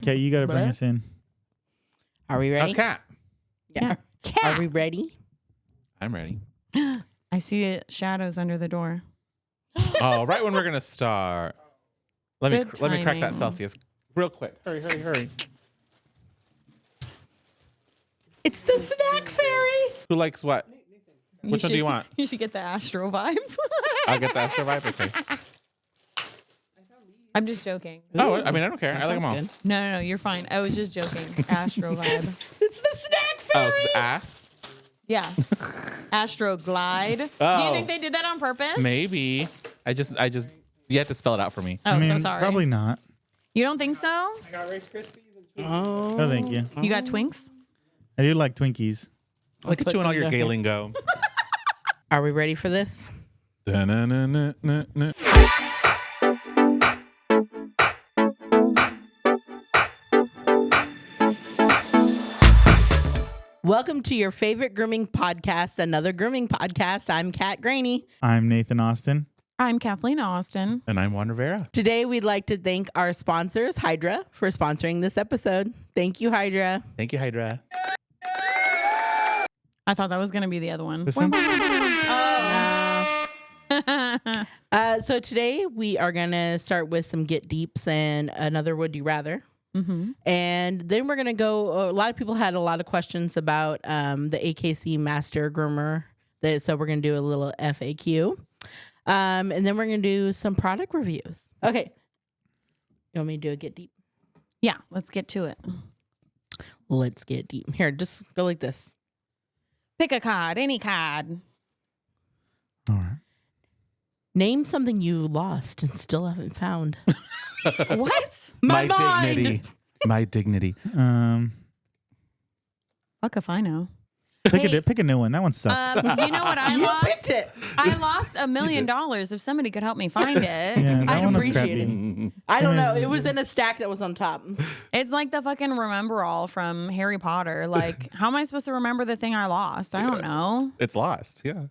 Kat, you got to bring us in. Are we ready? How's Kat? Yeah. Cat. Are we ready? I'm ready. I see shadows under the door. Oh, right when we're gonna start. Let me Good crack that timing. Celsius real quick. Hurry. It's the snack fairy. Who likes what? Which one do you want? You should get the Astro vibe. I'll get the Astro vibe. Okay. I'm just joking. Oh, I mean, I don't care. I like them all. Good. No, you're fine. I was just joking. Astro vibe. It's the snack Oh, fairy. the ass? Yeah. Astro glide. Do you Oh. think they did that on purpose? Maybe. I just. You have to spell it out for me. Oh, I mean, so sorry. probably not. You don't think so? I got Rice Krispies and Oh. No, thank you. You got Twinks? I do like Twinkies. Look at you and all your Look, gay look. lingo. Are we ready for this? Da-na-na-na-na-na. Welcome to your favorite grooming podcast, another grooming podcast. I'm Kat Graney. I'm Nathan Austin. I'm Kathleen Austin. And I'm Juan Rivera. Today, we'd like to thank our sponsors, Hydra, for sponsoring this episode. Thank you, Hydra. Thank you, Hydra. I thought that was going to be the other one. This one? So today, we are going to start with some Get Deeps and another Would You Rather. Mm-hmm. And then we're going to go, a lot of people had a lot of questions about the AKC Master Groomer. So we're going to do a little FAQ. And then we're going to do some product reviews. Okay. You want me to do a Get Deep? Yeah, let's get to it. Let's get deep. Here, just go like this. Pick a card, any card. All right. Name something you lost and still haven't found. What? My mind. dignity. My dignity. Fuck if I know. Pick a new one. That one sucks. You know what I You lost? picked it. I lost $1 million. If somebody could help me find it. Yeah, that I'd one was appreciate crappy. it. I don't know. It was in a stack that was on top. It's like the fucking remember all from Harry Potter. Like, how am I supposed to remember the thing I lost? I don't know. It's lost. Yeah.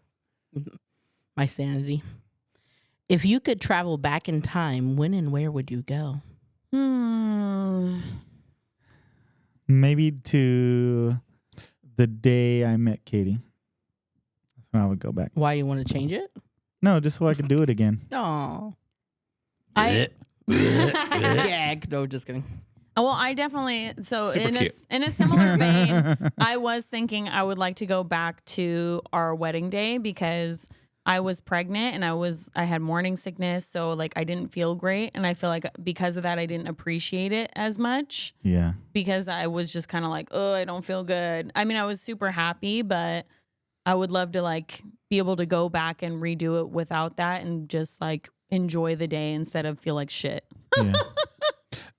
My sanity. If you could travel back in time, when and where would you go? Maybe to the day I met Katie. That's when I would go back. Why you want to change it? No, just so I could do it again. Oh. I Gag. No, just kidding. well, I definitely Super cute. in a similar vein, I was thinking I would like to go back to our wedding day because I was pregnant and I had morning sickness, so like I didn't feel great, and I feel like because of that I didn't appreciate it as much Yeah. because I was just kind of like, oh, I don't feel good. I mean, I was super happy, but I would love to like be able to go back and redo it without that and just like enjoy the day instead of feel like shit. Yeah.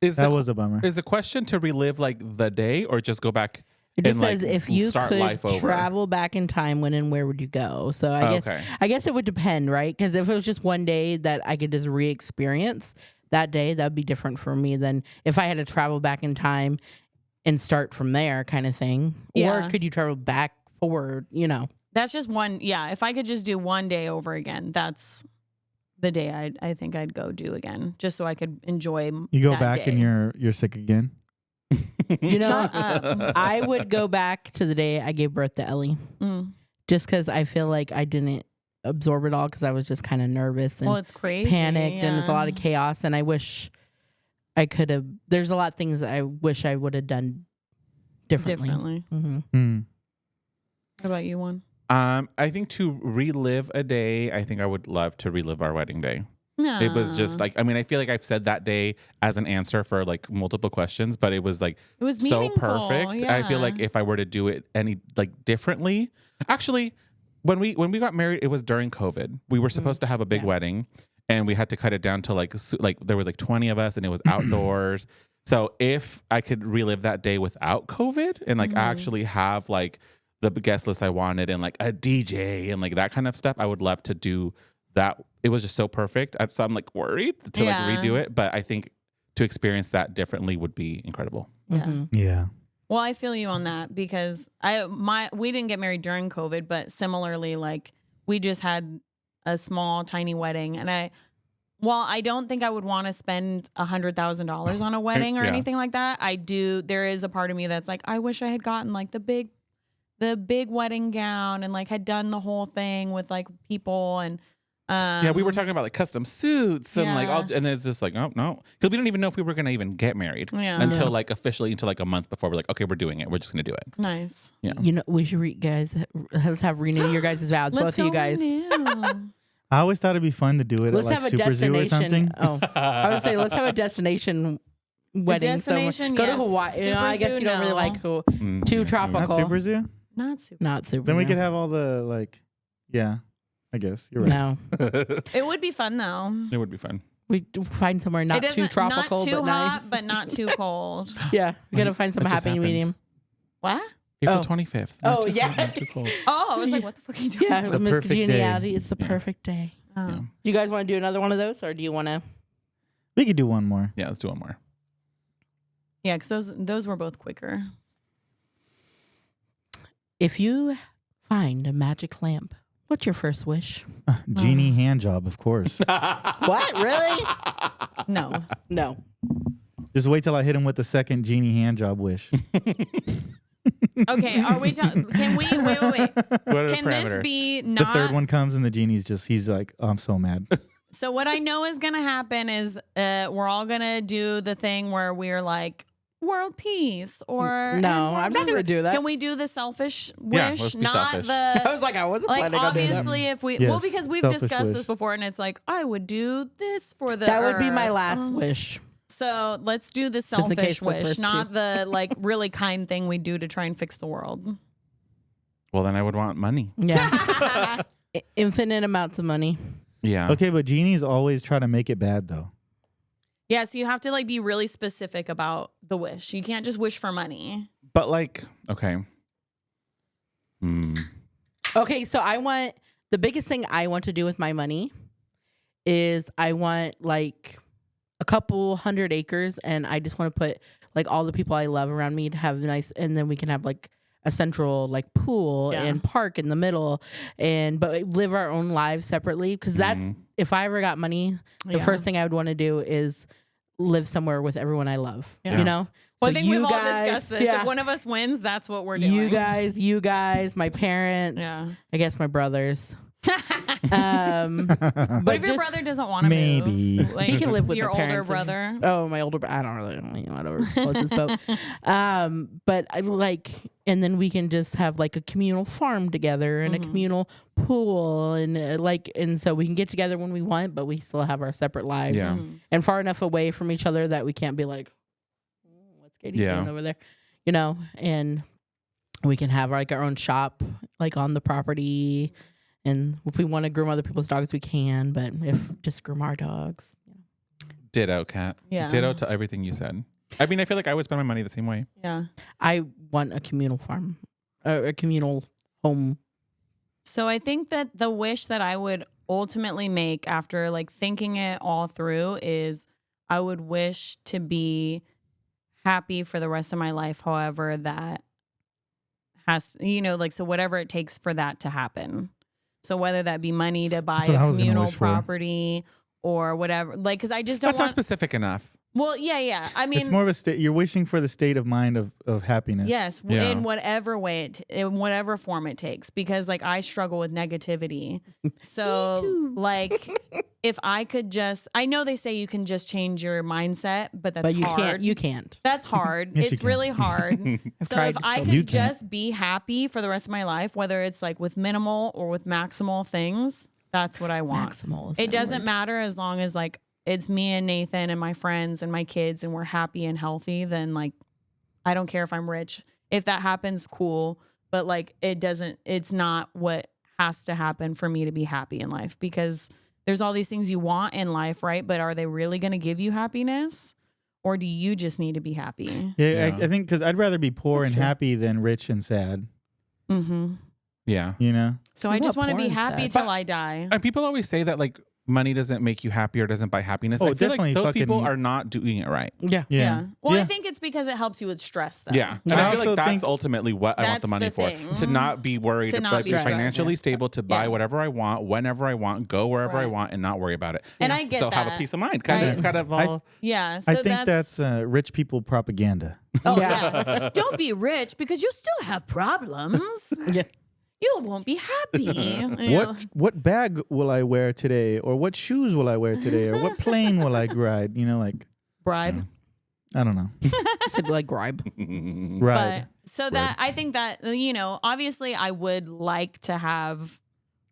That was a bummer. Is the question to relive like the day or just go back It just and like says if you start could life over? travel back in time, when and where would you go? So Okay. I guess it would depend, right? Because if it was just one day that I could just re-experience that day, that'd be different for me than if I had to travel back in time and start from there, kind of thing. Yeah. Or could you travel back forward? You know. That's just one. Yeah. If I could just do one day over again, that's the day I think I'd go do again, just so I could enjoy. You go that back day. and you're sick again. You know, Shut up. I would go back to the day I gave birth to Ellie, Mm. just because I feel like I didn't absorb it all because I was just kind of nervous and Well, it's crazy. panicked, and it's a lot of yeah. chaos. And I wish I could have. There's a lot of things that I wish I would have done differently. Mm-hmm. Hmm. What about you, one? I think to relive a day, I think I would love to relive our wedding day. No. It was just like, I mean, I feel like I've said that day as an answer for like multiple questions, but it was like It was so meaningful, perfect. I feel yeah. like if I were to do it any like differently, actually, when we got married, it was during COVID. We were supposed to have a big wedding, and we had to cut it down to like there was like 20 of us, and it was outdoors. So if I could relive that day without COVID and like actually have like the guest list I wanted and like a DJ and like that kind of stuff, I would love to do that. It was just so perfect. So I'm like worried to like redo it, but I think to experience that differently would be incredible. Yeah. Mm-hmm. Yeah. Well, I feel you on that because we didn't get married during COVID, but similarly, like we just had a small, tiny wedding, and while I don't think I would want to spend $100,000 on a wedding or Yeah. anything like that, there is a part of me that's like, I wish I had gotten like the big wedding gown and like had done the whole thing with like people and Yeah, we were talking about like custom suits and like all, and it's just like, oh no, because we don't even know if we were gonna even get married until like officially until like a month before. We're like, okay, we're doing it. We're just gonna do it. Nice. Yeah. You know, we should guys. Let's have renew your guys' vows. Both of you guys. I always thought it'd be fun to do it Let's at like have a Super Zoo or something. destination. Oh, I would say let's have a destination wedding. destination, Go yes. to Hawaii. You know, I Super guess Zoo, you don't really no. like too Yeah, tropical. Not Super Zoo. Not super. Not super. Then we no. could have all the like, yeah. I guess you're right. No, It would be fun though. It would be fun. we do find somewhere not too tropical, not too but hot, nice. but not too cold. Yeah, we gotta find some It just happy happened. medium. What? April Oh. 25th. Oh, Not too yeah. hot, not too cold. Oh, I was like, what the fuck are you doing? Yeah, The Miss perfect day. Congeniality. It's the Yeah. perfect day. Oh. Yeah. Do you guys want to do another one of those, or do you want to? We could do one more. Yeah, let's do one more. Yeah, because those were both quicker. If you find a magic lamp, what's your first wish? Genie hand job, of course. What? Really? No. No. Just wait till I hit him with the second genie hand job wish. Okay, are we? Can we? Wait. What are the Can this parameters? be The not? third one comes and the genie's he's like, oh, I'm so mad. So what I know is gonna happen is we're all gonna do the thing where we're like world peace or No, I'm not gonna do that. Can we do the selfish Yeah, wish, let's be not selfish. I the was like, I wasn't like planning on doing that. obviously if we Yes, well because we've selfish discussed wish. this before and it's like I would do this for the That would be my earth. last wish. So let's do the in selfish case the wish, first not two. the like really kind thing we do to try and fix the world. Well, then I would want money. Yeah. Infinite amounts of money. Yeah. Okay, but genies always try to make it bad though. Yeah, so you have to like be really specific about the wish. You can't just wish for money. But like, okay. Okay, so the biggest thing I want to do with my money is I want like a couple 100 acres and I just want to put like all the people I love around me to have nice, and then we can have like a central like pool Yeah. and park in the middle but live our own lives separately. Cause that's, if I ever got money, the Yeah. first thing I would want to do is live somewhere with everyone I love, Yeah. you know? Well, So I think you we've all guys- discussed this. yeah. If one of us wins, that's what we're doing. You guys, my parents, Yeah. I guess my brothers. But But if your just- brother doesn't want to Maybe. move, like He can live with your the older parents. brother. Oh, my older brother. I don't really know whatever floats his boat. But I like, and then we can just have like a communal farm together and a communal pool and and so we can get together when we want, but we still have our separate lives. Yeah. And far enough away from each other that we can't be like, what's Katie Yeah. doing over there? You know, and we can have like our own shop like on the property. And if we want to groom other people's dogs, we can. But if just groom our dogs, Ditto, Kat. Yeah. Ditto to everything you said. I mean, I feel like I would spend my money the same way. Yeah. I want a communal farm, a communal home. So I think that the wish that I would ultimately make after like thinking it all through is I would wish to be happy for the rest of my life, however that has, like, so whatever it takes for that to happen. So whether that be money to buy That's what a I was gonna communal wish for. property or whatever, like, because I just don't That's not want. specific enough. Well, yeah. I mean, It's more of a state. You're wishing for the state of mind of happiness. yes, Yeah. in whatever way, in whatever form it takes, because like I struggle with negativity. So too. like, if I could just, I know they say you can just change your mindset, but that's But you hard. can't. You can't. That's hard. Yes, you It's can. really hard. So tried if to I show could You can't. just be happy for the rest of my life, whether it's like with minimal or with maximal things, that's what I want. Maximal. Is It that doesn't word. matter as long as like it's me and Nathan and my friends and my kids and we're happy and healthy, then like I don't care if I'm rich. If that happens, cool. But like it's not what has to happen for me to be happy in life, because there's all these things you want in life, right? But are they really going to give you happiness, or do you just need to be happy? Yeah, Yeah. I think because I'd rather be poor That's and true. happy than rich and sad. Mm-hmm. Yeah. You know. So What I just about want to be porn happy sad? till I die. And people always say that like money doesn't make you happy or doesn't buy happiness. Oh, I feel definitely like those people fucking- are not doing it right. Yeah. Yeah. Well, Yeah. I think it's because it helps you with stress, though. Yeah. And I I feel also like that's think- ultimately what I want That's the money the for. thing. To not be worried, To not but be be stressed. financially stable, to buy Yeah. whatever I want, whenever I want, go wherever I Right. want, and not worry about it. And I get so have a that. peace of mind. Kind of, Right. it's kind of all. Yeah. So I think that's rich people propaganda. Oh, Yeah. yeah. Don't be rich because you still have problems. Yeah. You won't be happy. You know? What bag will I wear today, or what shoes will I wear today, or what plane will I ride? You know, like Bribe. I don't know. I said like gripe. Ride. But so that I think that, you know, obviously I would like to have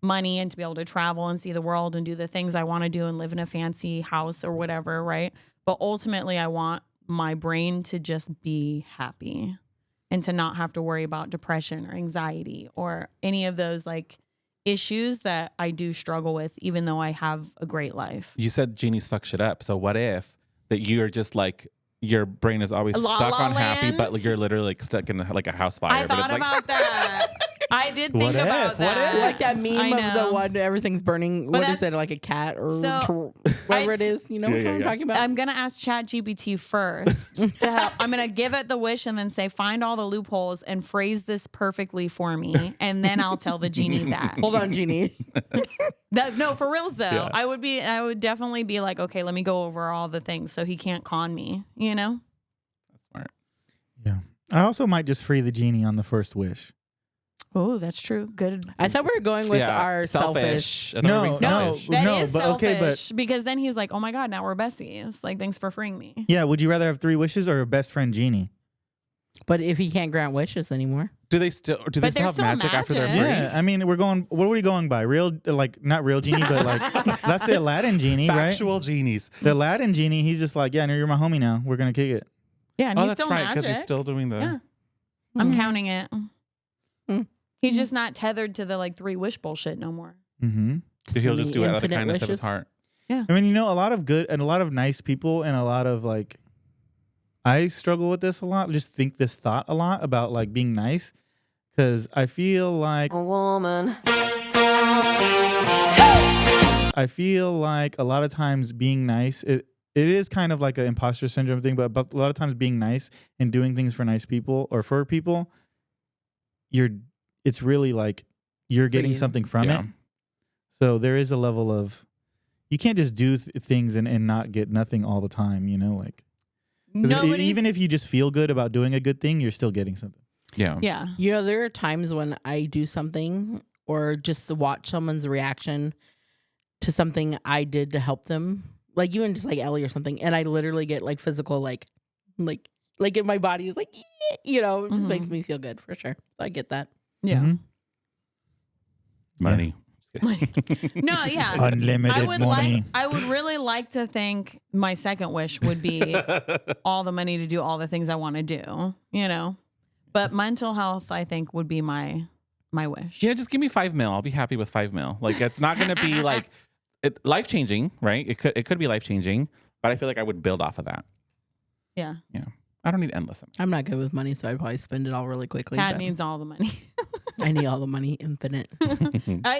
money and to be able to travel and see the world and do the things I want to do and live in a fancy house or whatever, right? But ultimately I want my brain to just be happy and to not have to worry about depression or anxiety or any of those like issues that I do struggle with, even though I have a great life. You said genies fuck shit up. So what if that you're just like your brain is always La stuck La on happy, but Land? you're literally like stuck in like a house fire. I but thought it's like, about that. I did think What if? about What that. if? Like that meme I of know. the one everything's burning. But What is that's- it? Like a cat or So, whatever I'd- it is. You know Yeah, what yeah, I'm yeah. talking about? I'm gonna ask ChatGPT first to help. I'm gonna give it the wish and then say find all the loopholes and phrase this perfectly for me, and then I'll tell the genie that. Hold on, Genie. No, for reals though. Yeah. I would definitely be like, okay, let me go over all the things so he can't con me. You know? That's smart. Yeah. I also might just free the genie on the first wish. Oh, that's true. Good. I thought we were going with Yeah, our selfish. I thought we were being No, selfish. That no, is but selfish okay, but because then he's like, oh my god, now we're besties. Like, thanks for freeing me. yeah, would you rather have 3 wishes or a best friend genie? But if he can't grant wishes anymore, Do they still But have there's still magic after they're magic. free? Yeah, I mean, we're going. What are we going by? Real, like not real genie, but like that's the Aladdin genie, right? Factual genies. The Aladdin genie. He's just like, yeah, no, you're my homie now. We're gonna kick it. Yeah, and Oh, he's that's still right, magic. because he's still doing the. Yeah. I'm counting it. Mm. He's just not tethered to the like 3 wish bullshit no more. Mm-hmm. So he'll just do it out of the Infinite kindness of his wishes. heart. I mean, you know, a lot of good and a lot of nice people and a lot of like. I struggle with this a lot. Just think this thought a lot about like being nice, because I feel like A woman. I feel like a lot of times being nice, it is kind of like an imposter syndrome thing, but a lot of times being nice and doing things for nice people or for people, it's really like you're getting you. something from Yeah. it. So there is a level of, you can't just do things and not get nothing all the time, you know, like 'cause even if you just feel good about doing a good thing, you're still getting something. Yeah. Yeah. you know, there are times when I do something or just to watch someone's reaction to something I did to help them, like even just like Ellie or something, and I literally get like physical, like in my body is like, you know, it just Mhm. makes me feel good for sure. So I get that. Yeah. Mhm. Money. No, yeah. Unlimited money. I would really like to think my second wish would be all the money to do all the things I want to do, you know. But mental health, I think, would be my wish. Yeah, just give me 5 mil. I'll be happy with 5 mil. Like it's not going to be like life changing, right? It could be life changing, but I feel like I would build off of that. Yeah. Yeah, I don't need endless. I'm not good with money, so I'd probably spend it all really quickly. Cat but needs all the money. I need all the money, infinite.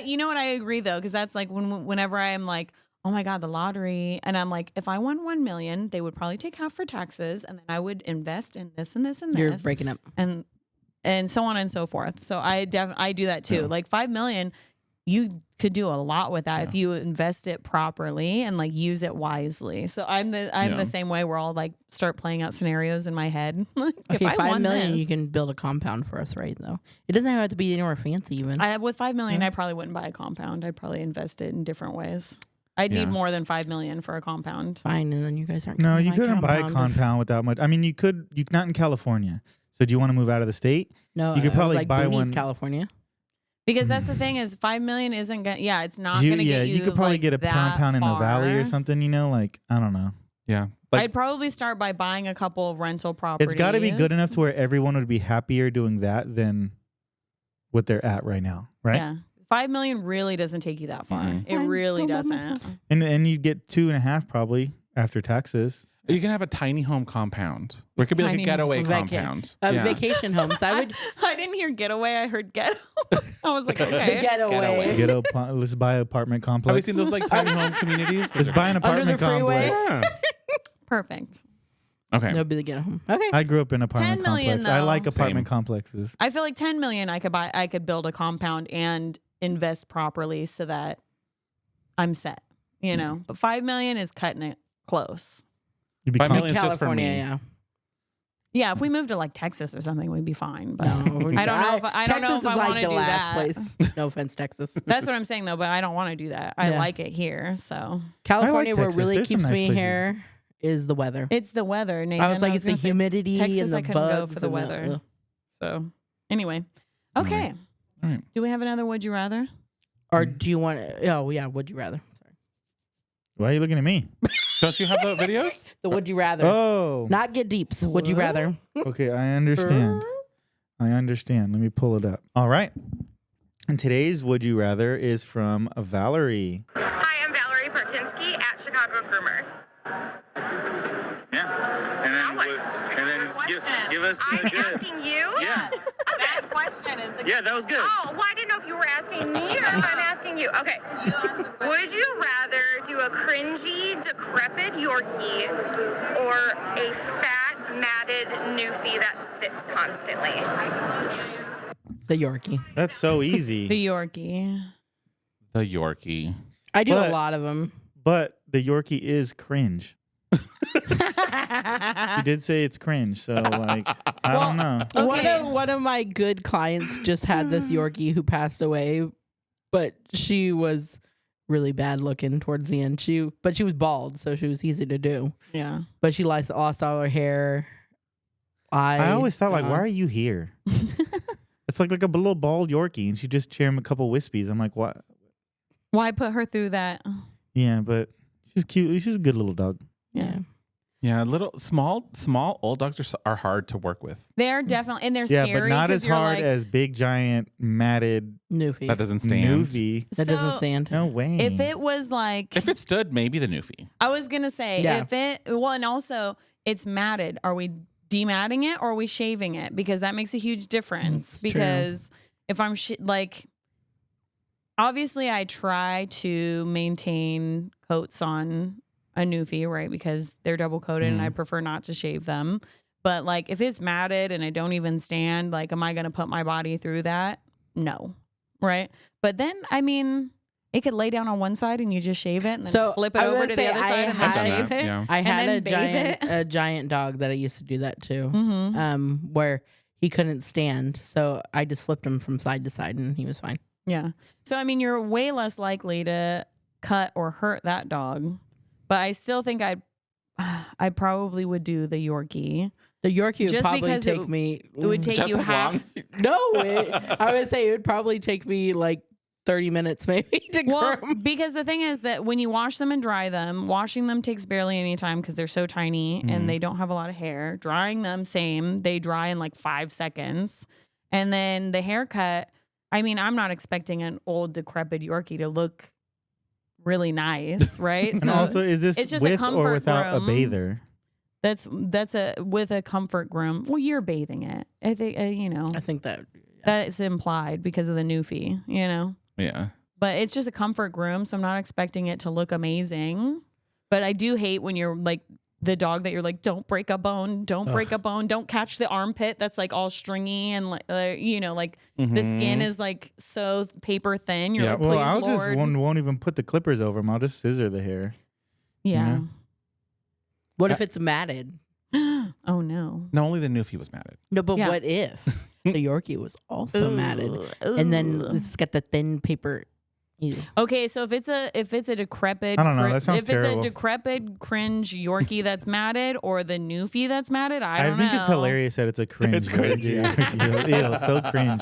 You know what? I agree though, because that's like whenever I'm like, oh my god, the lottery, and I'm like, if I won 1 million, they would probably take half for taxes, and then I would invest in this and this and this. You're breaking up. and so on and so forth. So I do that too. Yeah. Like 5 million, you could do a lot with that if you invest it properly and like use it wisely. So I'm the same way where I'll like start playing out scenarios in my head. Like, Okay, if I 5 won million, this, you can build a compound for us, right? Though it doesn't have to be anywhere fancy, even. with 5 million, I probably wouldn't buy a compound. I'd probably invest it in different ways. I'd Yeah. need more than 5 million for a compound. Fine, and then you guys aren't. No, gonna you couldn't buy a compound. compound without much. I mean, you could. You not in California. So do you want to move out of the state? No, You could I was probably like buy Boonies, one- California. Because that's the thing is 5 million isn't gonna. Yeah, it's not You- gonna get you. you could probably like, get a that compound in the valley or far. something. You know, like I don't know. Yeah, like I'd probably start by buying a couple of rental properties. It's got to be good enough to where everyone would be happier doing that than what they're at right now, right? Yeah. 5 million really doesn't take you that far. Mhm. It Fine, really go by doesn't. myself. And you'd get 2.5 probably after taxes. You can have a tiny home compound. Or it could be like a Tiny getaway home. compound. Vacation homes. I would I didn't hear getaway. I heard ghetto. I was like, okay. getaway. Let's buy an apartment complex. Have you seen those like tiny home communities? Let's buy an Under the apartment freeway? complex. Yeah. Perfect. Okay. That'd be the get home. Okay. I grew up in an apartment 10 million, complex. I though. like apartment Same. complexes. I feel like 10 million I could build a compound and invest properly so that I'm set, you know. But 5 million is cutting it close. You'd 5 become million is just for California, me. yeah. Yeah, if we moved to like Texas or something, we'd be fine. But No, I don't know if I don't know Texas if I is want like to the do last that. place. No offense, Texas. That's what I'm saying though, but I don't want to do that. I Yeah. like it here, so California, what Texas. really There's some keeps nice me places. here is the weather. it's the weather. Nathan. I was like, it's the gonna say, humidity Texas, and the I couldn't go bugs for the and weather. So anyway, okay. All right. Do we have another would you rather? Or do you want to? Oh yeah, would you rather? Sorry, Why are you looking at me? Don't you have the videos? the would you rather? Oh, Not get deeps. Would you rather? okay. I understand. I understand. Let me pull it up. All right. And today's Would You Rather is from Valerie. Hi, I'm Valerie Bartinsky at Chicago Groomer. Yeah. And then, give us the I'm good. asking you? Yeah. That question is the Yeah, that was good. Oh, well, I didn't know if you were asking me or if I'm asking you. Okay. Would you rather do a cringy, decrepit Yorkie or a fat, matted Newfie that sits constantly? The Yorkie. That's so easy. the Yorkie. The Yorkie. I do But- a lot of them. But the Yorkie is cringe. You did say it's cringe, so like I don't know. Okay. One of my good clients just had this Yorkie who passed away, but she was really bad looking towards the end. But she was bald, so she was easy to do. Yeah. But she lost all her hair. I always thought like, why are you here? It's like a little bald Yorkie, and she just cheer him a couple wispies. I'm like, what? Why put her through that? Yeah, but she's cute. She's a good little dog. Yeah. Yeah, little small old dogs are hard to work with. They're definitely, and they're Yeah, scary. but not 'cause as you're hard like, as big giant matted Newfies. That doesn't stand. Newfie. That doesn't So, stand. No way. If it was like, If it stood, maybe the Newfie. I was gonna say, Yeah. and also it's matted. Are we dematting it or are we shaving it? Because that makes a huge difference. It's true. Because if I'm obviously I try to maintain coats on a Newfie, right? Because they're double coated and I prefer not to shave them. But like if it's matted and I don't even stand, like, am I going to put my body through that? No. Right. But then, I mean, it could lay down on one side and you just shave it and then So, flip it I was over gonna to say, the other I side and had- then I've done shave that, it. yeah. I and had then a giant dog that I used to do that too. Mm-hmm. Where he couldn't stand, so I just flipped him from side to side, and he was fine. Yeah. So, I mean, you're way less likely to cut or hurt that dog. But I still think I probably would do the Yorkie. The Yorkie would Just probably because take me. It would take Just you as half. long? No, I would say it would probably take me like 30 minutes maybe to Well, groom. because the thing is that when you wash them and dry them, washing them takes barely any time because they're so tiny and they don't have a lot of hair. Drying them, same. They dry in like 5 seconds. And then the haircut, I mean, I'm not expecting an old, decrepit Yorkie to look really nice, right? and also, is this it's just a with or comfort without a groom. bather? That's a with a comfort groom. Well, you're bathing it. I think you know I think that. that's implied because of the Newfie, you know. Yeah. But it's just a comfort groom, so I'm not expecting it to look amazing. But I do hate when you're like the dog that you're like, don't break a bone, don't break a bone, don't catch the armpit that's like all stringy and like you know, like the skin is like so paper thin. You're Yeah. like, please, Well, I'll Lord. just won't even put the clippers over them. I'll just scissor the hair. yeah. What if it's matted? Oh no. No, only the Newfie was matted. No, but Yeah. what if the Yorkie was also matted, and then it's got the thin paper? Ew. Okay, so if it's a decrepit, I don't know, that sounds if it's terrible. a decrepit cringe Yorkie that's matted or the Newfie that's matted, I don't know. think it's hilarious that it's a cringe. It's cringe, yeah. Ew, so cringe.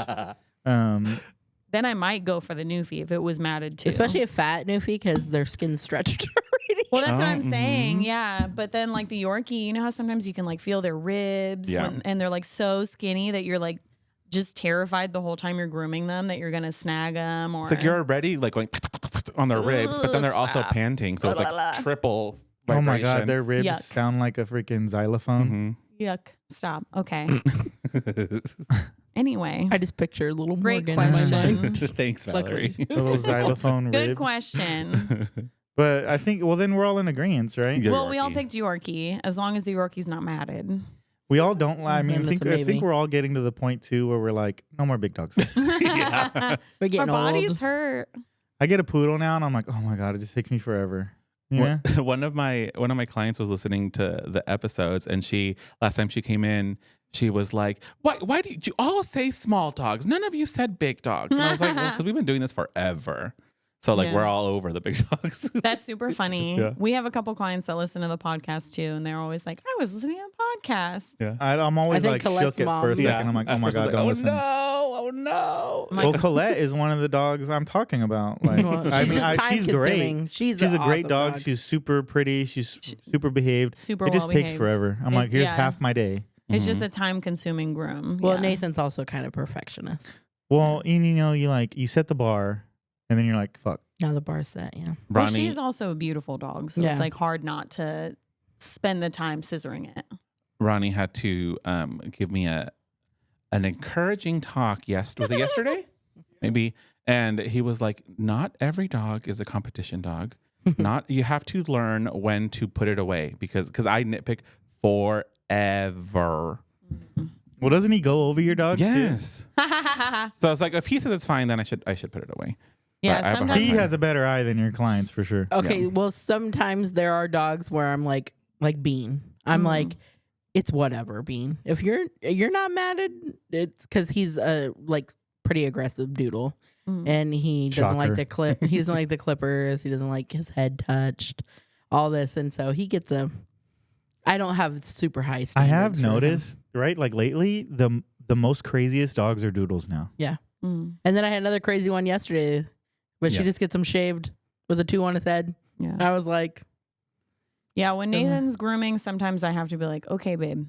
Then I might go for the Newfie if it was matted too. Especially a fat Newfie because their skin's stretched already. well, that's what I'm Oh, saying. Yeah, but then like the Yorkie, you know how sometimes you can like feel their ribs Yeah. and they're like so skinny that you're like just terrified the whole time you're grooming them that you're gonna snag them or It's like you're already like going on their ribs, but then they're also stop. panting, so it's like triple Oh my vibration. god, their ribs Yuck. sound like a freaking xylophone. Yuck. Stop. Okay. Anyway. I just picture little Great Morgan in my question. mind. Thanks, Valerie. Little xylophone Good ribs. question. But I think, well, then we're all in agreement, right? Yeah. Well, we all Yorkie. picked Yorkie as long as the Yorkie's not matted. We all don't. I mean, Then I it's a think maybe. we're all getting to the point too where we're like, no more big dogs. Yeah. We're getting Our bodies old. hurt. I get a poodle now, and I'm like, oh my god, it just takes me forever. Yeah. One of my clients was listening to the episodes, and last time she came in, she was like, "Why do you all say small dogs? None of you said big dogs." And I was like, "Well, because we've been doing this forever, so like Yeah. we're all over the big dogs." That's super funny. Yeah. We have a couple clients that listen to the podcast too, and they're always like, I was listening to the podcast. I'm always think like Colette's shook it for a mom- second. I'm like, oh my god, don't listen. Oh no! I'm Well, like, Colette is one of the dogs I'm talking about. Like, Well, I she's mean, just she's time-consuming. great. She's She's an a great awesome dog. She's super pretty. She's super behaved. super It just takes well-behaved. forever. I'm It- like, here's yeah. half my day. It's just a time consuming groom. Well, Yeah. Nathan's also kind of perfectionist. Well, and you set the bar, and then you're like, fuck. Now the bar's set, yeah. Well, Ronnie, she's also a beautiful dog, so Yeah. it's like hard not to spend the time scissoring it. Ronnie had to give me an encouraging talk. Was it yesterday? Maybe. And he was like, "Not every dog is a competition dog. You have to learn when to put it away because I nitpick forever." Well, doesn't he go over your dogs too? Yes. So I was like, if he says it's fine, then I should put it away. Yeah, But I have a hard sometimes He time. has a better eye than your clients for sure. Okay, well, sometimes there are dogs where I'm like Bean. I'm like, it's whatever, Bean. If you're not mad at it's because he's a like pretty aggressive doodle, and he doesn't like Shocker. the clip. He doesn't like the clippers. He doesn't like his head touched. All this, and so he gets a. I don't have super high I standards. have for him. noticed, right? Like lately, the most craziest dogs are doodles now. Yeah, Mm, and then I had another crazy one yesterday, but she Yeah. just gets him shaved with a 2 on his head. yeah. I was like, Yeah, when Nathan's grooming, sometimes I have to be like, okay, babe,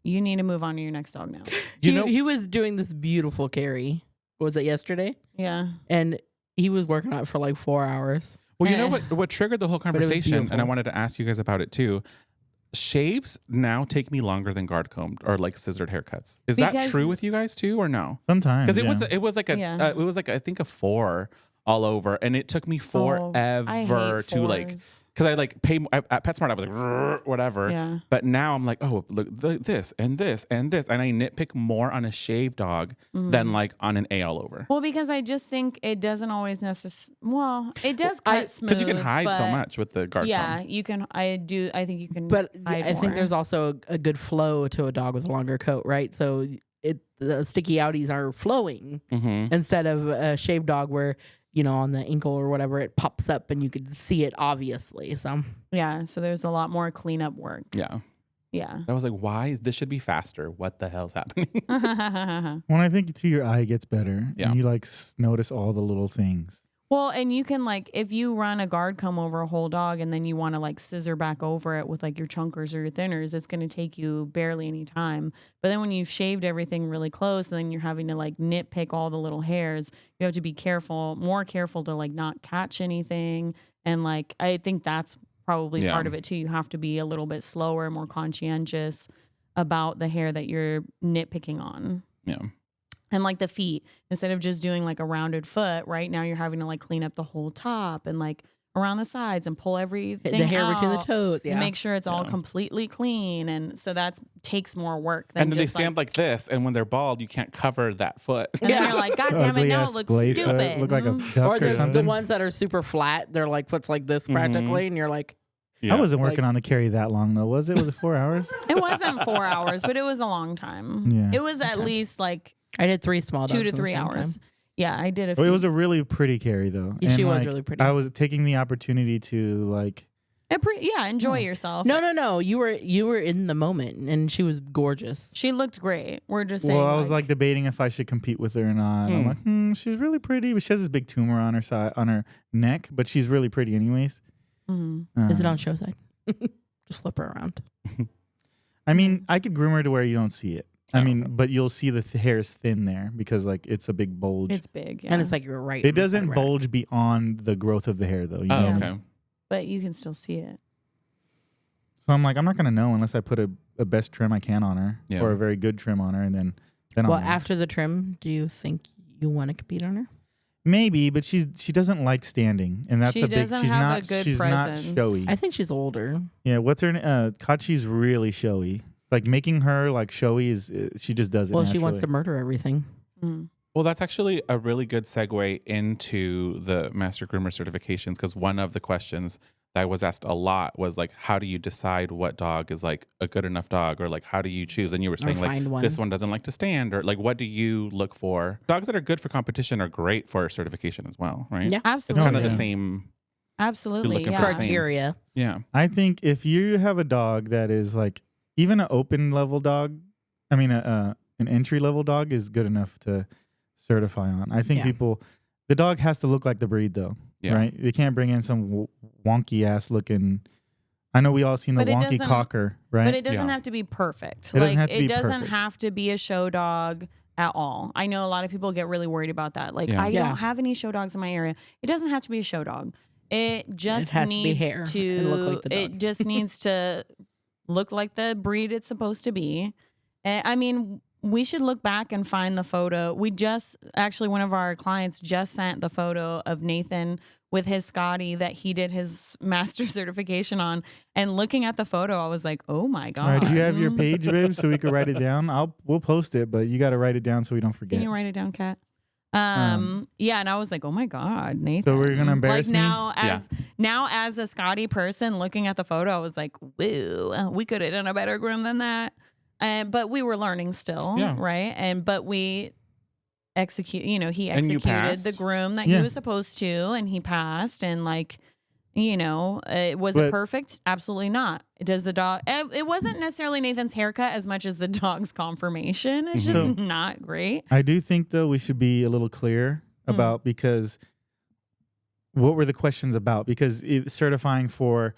you need to move on to your next dog now. he was doing this beautiful carry. Was it yesterday? Yeah. And he was working on it for like 4 hours. Well, you know what triggered the whole it was conversation, and I beautiful. wanted to ask you guys about it too. Shaves now take me longer than guard combed or like scissored haircuts. Is that Because- true with you guys too, or no? Sometimes. Because yeah. it was like Yeah. it was like I think a 4 all over, and it took me Oh, I forever hate to like fours. because I like pay at PetSmart I was like "Rrr," whatever. Yeah. But now I'm like, oh, look, this and this and this, and I nitpick more on a shaved dog than like on an A all over. Well, because I just think it doesn't always necessarily. Well, it does cut smooth. Because you can hide so but much with the guard Yeah, comb. you can. I think you can. But hide I think more. there's also a good flow to a dog with a longer coat, right? So the sticky outies are flowing Mm-hmm. instead of a shaved dog where, on the ankle or whatever, it pops up and you could see it obviously. So Yeah, so there's a lot more cleanup work. Yeah. Yeah. I was like, why? This should be faster. What the hell's happening? When I think too, your eye gets better. Yeah. And you like notice all the little things. Well, and you can like if you run a guard comb over a whole dog and then you want to like scissor back over it with like your chunkers or your thinners, it's going to take you barely any time. But then when you've shaved everything really close and then you're having to like nitpick all the little hairs, you have to be more careful to like not catch anything. And like I think that's probably Yeah. part of it too. You have to be a little bit slower, more conscientious about the hair that you're nitpicking on. Yeah. And like the feet, instead of just doing like a rounded foot, right now you're having to like clean up the whole top and like around the sides and pull everything the hair out between the toes, and yeah. make sure it's all Yeah. completely clean. And so that takes more work than And then they just stand like this, and when they're bald, you can't cover that foot. and then you're like, God damn it, Ugly now ass it looks blade foot, stupid. look like a Mm. duck or or the something. ones that are super flat, they're like foot's like this practically, and you're like, Yeah. I wasn't working Like- on the carry that long though, was it? Was it 4 hours? It wasn't 4 hours, but it was a long time. Yeah. It was at least like I did 3 small dogs 2 to at the 3 same hours. time. Yeah, I did a Well, few. it was a really pretty carry though. Yeah, she And, was like, really pretty. I was taking the opportunity to like. enjoy yourself. No. You were in the moment, and she was gorgeous. She looked great. We're just saying. Well, I was like debating if I should compete with her or not. I'm like, she's really pretty, but she has this big tumor on her side, on her neck. But she's really pretty, anyways. mhm. Is it on show side? Just flip her around. I mean, I could groom her to where you don't see it. I mean, but you'll see the hair is thin there because like it's a big bulge. It's big, yeah. And it's like you're right. It on the doesn't side, bulge beyond the growth of the hair, though. You Oh, know? okay. but you can still see it. So I'm like, I'm not gonna know unless I put a best trim I can on her, Yeah. or a very good trim on her, and then Well, I'll know. after the trim, do you think you want to compete on her? Maybe, but she doesn't like standing, and that's She a big. doesn't She's have not. a good she's presence. not showy. I think she's older. Yeah, what's her? Kachi's really showy. Like making her like showy is she just does it. Well, she wants to naturally. murder everything. Mm. Well, that's actually a really good segue into the Master Groomer certifications, because one of the questions that I was asked a lot was like, how do you decide what dog is like a good enough dog, or like how do you choose? And you were saying like find one. this one doesn't like to stand, or like what do you look for? Dogs that are good for competition are great for certification as well, right? Yeah. It's Absolutely. kind of the yeah. same. Absolutely. looking Yeah. for the same- Criteria. Yeah. I think if you have a dog that is like even an open level dog, I mean an entry level dog is good enough to certify on. I think Yeah. the dog has to look like the breed though, Yeah. right? They can't bring in some wonky ass looking. I know we all seen the But it wonky doesn't- cocker, right? But it doesn't Yeah. have to be perfect. It doesn't Like have to it be doesn't perfect. have to be a show dog at all. I know a lot of people get really worried about that. Like Yeah. I Yeah. don't have any show dogs in my area. It doesn't have to be a show dog. It just has to be needs hair to and look like the it dog. just needs to look like the breed it's supposed to be. I mean, we should look back and find the photo. We just actually one of our clients just sent the photo of Nathan with his Scotty that he did his master certification on. And looking at the photo, I was like, oh my God. All right, do you have your page, babe, so we can write it down? We'll post it, but you got to write it down so we don't forget. Can you write it down, Kat? Yeah, and I was like, oh my God, Nathan. So we're gonna embarrass like me? now as a Scotty person looking at the photo, I was like, woo, we could have done a better groom than that. But we were learning still, Yeah. right? But we he And you executed passed? the groom that Yeah. he was supposed to, and he passed, and was it But- perfect? Absolutely not. Does the dog? It wasn't necessarily Nathan's haircut as much as the dog's conformation. It's just Mhm. not great. I do think though we should be a little clear about because what were the questions about? Because certifying for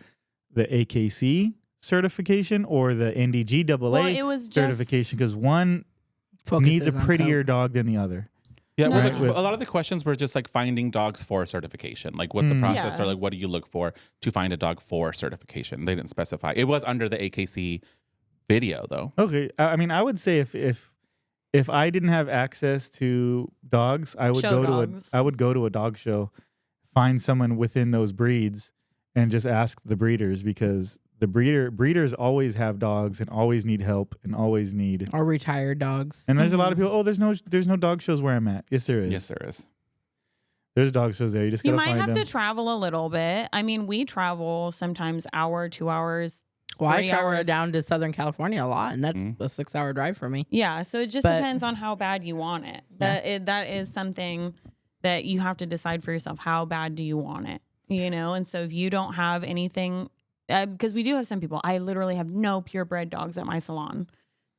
the AKC certification or the NDGAA Well, it was just certification, because one needs a Focuses on prettier coat. dog than the other. Yeah, well, Right, with- a lot of the questions were just like finding dogs for certification. Like, what's the process, Yeah. or like, what do you look for to find a dog for certification? They didn't specify. It was under the AKC video, though. Okay, I mean, I would say if I didn't have access to dogs, I would Show go dogs. to I would go to a dog show, find someone within those breeds, and just ask the breeders, because the breeders always have dogs and always need help and always need. Or retired dogs. And there's a lot of people. Oh, there's no dog shows where I'm at. Yes, there is. Yes, there is. There's dog shows there. You just you gotta might find have them. to travel a little bit. I mean, we travel sometimes hour, 2 hours. Well, I 3 travel hours. down to Southern California a lot, and that's a 6-hour drive for me. Yeah, so it just But- depends on how bad you want it. That is something that you have to decide for yourself. How bad do you want it? And so if you don't have anything, because we do have some people, I literally have no purebred dogs at my salon.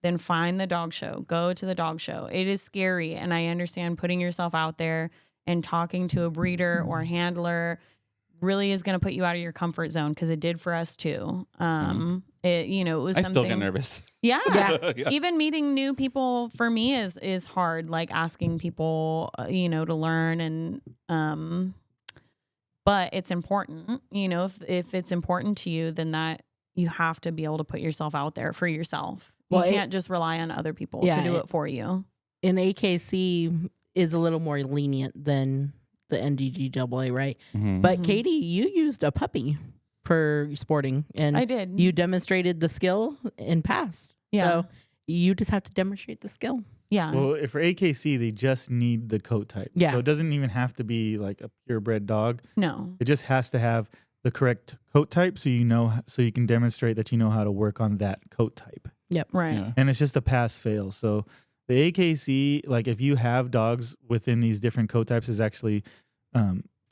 Then find the dog show. Go to the dog show. It is scary, and I understand putting yourself out there and talking to a breeder or a handler really is going to put you out of your comfort zone, because it did for us too. It was I something. still get nervous. Yeah. Yeah. Even meeting new people for me is hard. Like asking people, to learn, and but it's important. If it's important to you, then that you have to be able to put yourself out there for yourself. Well, You can't just rely on other people Yeah, to do it for you. And AKC is a little more lenient than the NDGAA, right? Mhm. But Mhm. Katie, you used a puppy for sporting, and I did. you demonstrated the skill and passed. Yeah. So you just have to demonstrate the skill. Yeah. Well, for AKC, they just need the coat type. Yeah. So it doesn't even have to be like a purebred dog. No. It just has to have the correct coat type, so you can demonstrate that you know how to work on that coat type. Right. Yeah. And it's just a pass fail. So the AKC, like if you have dogs within these different coat types, is actually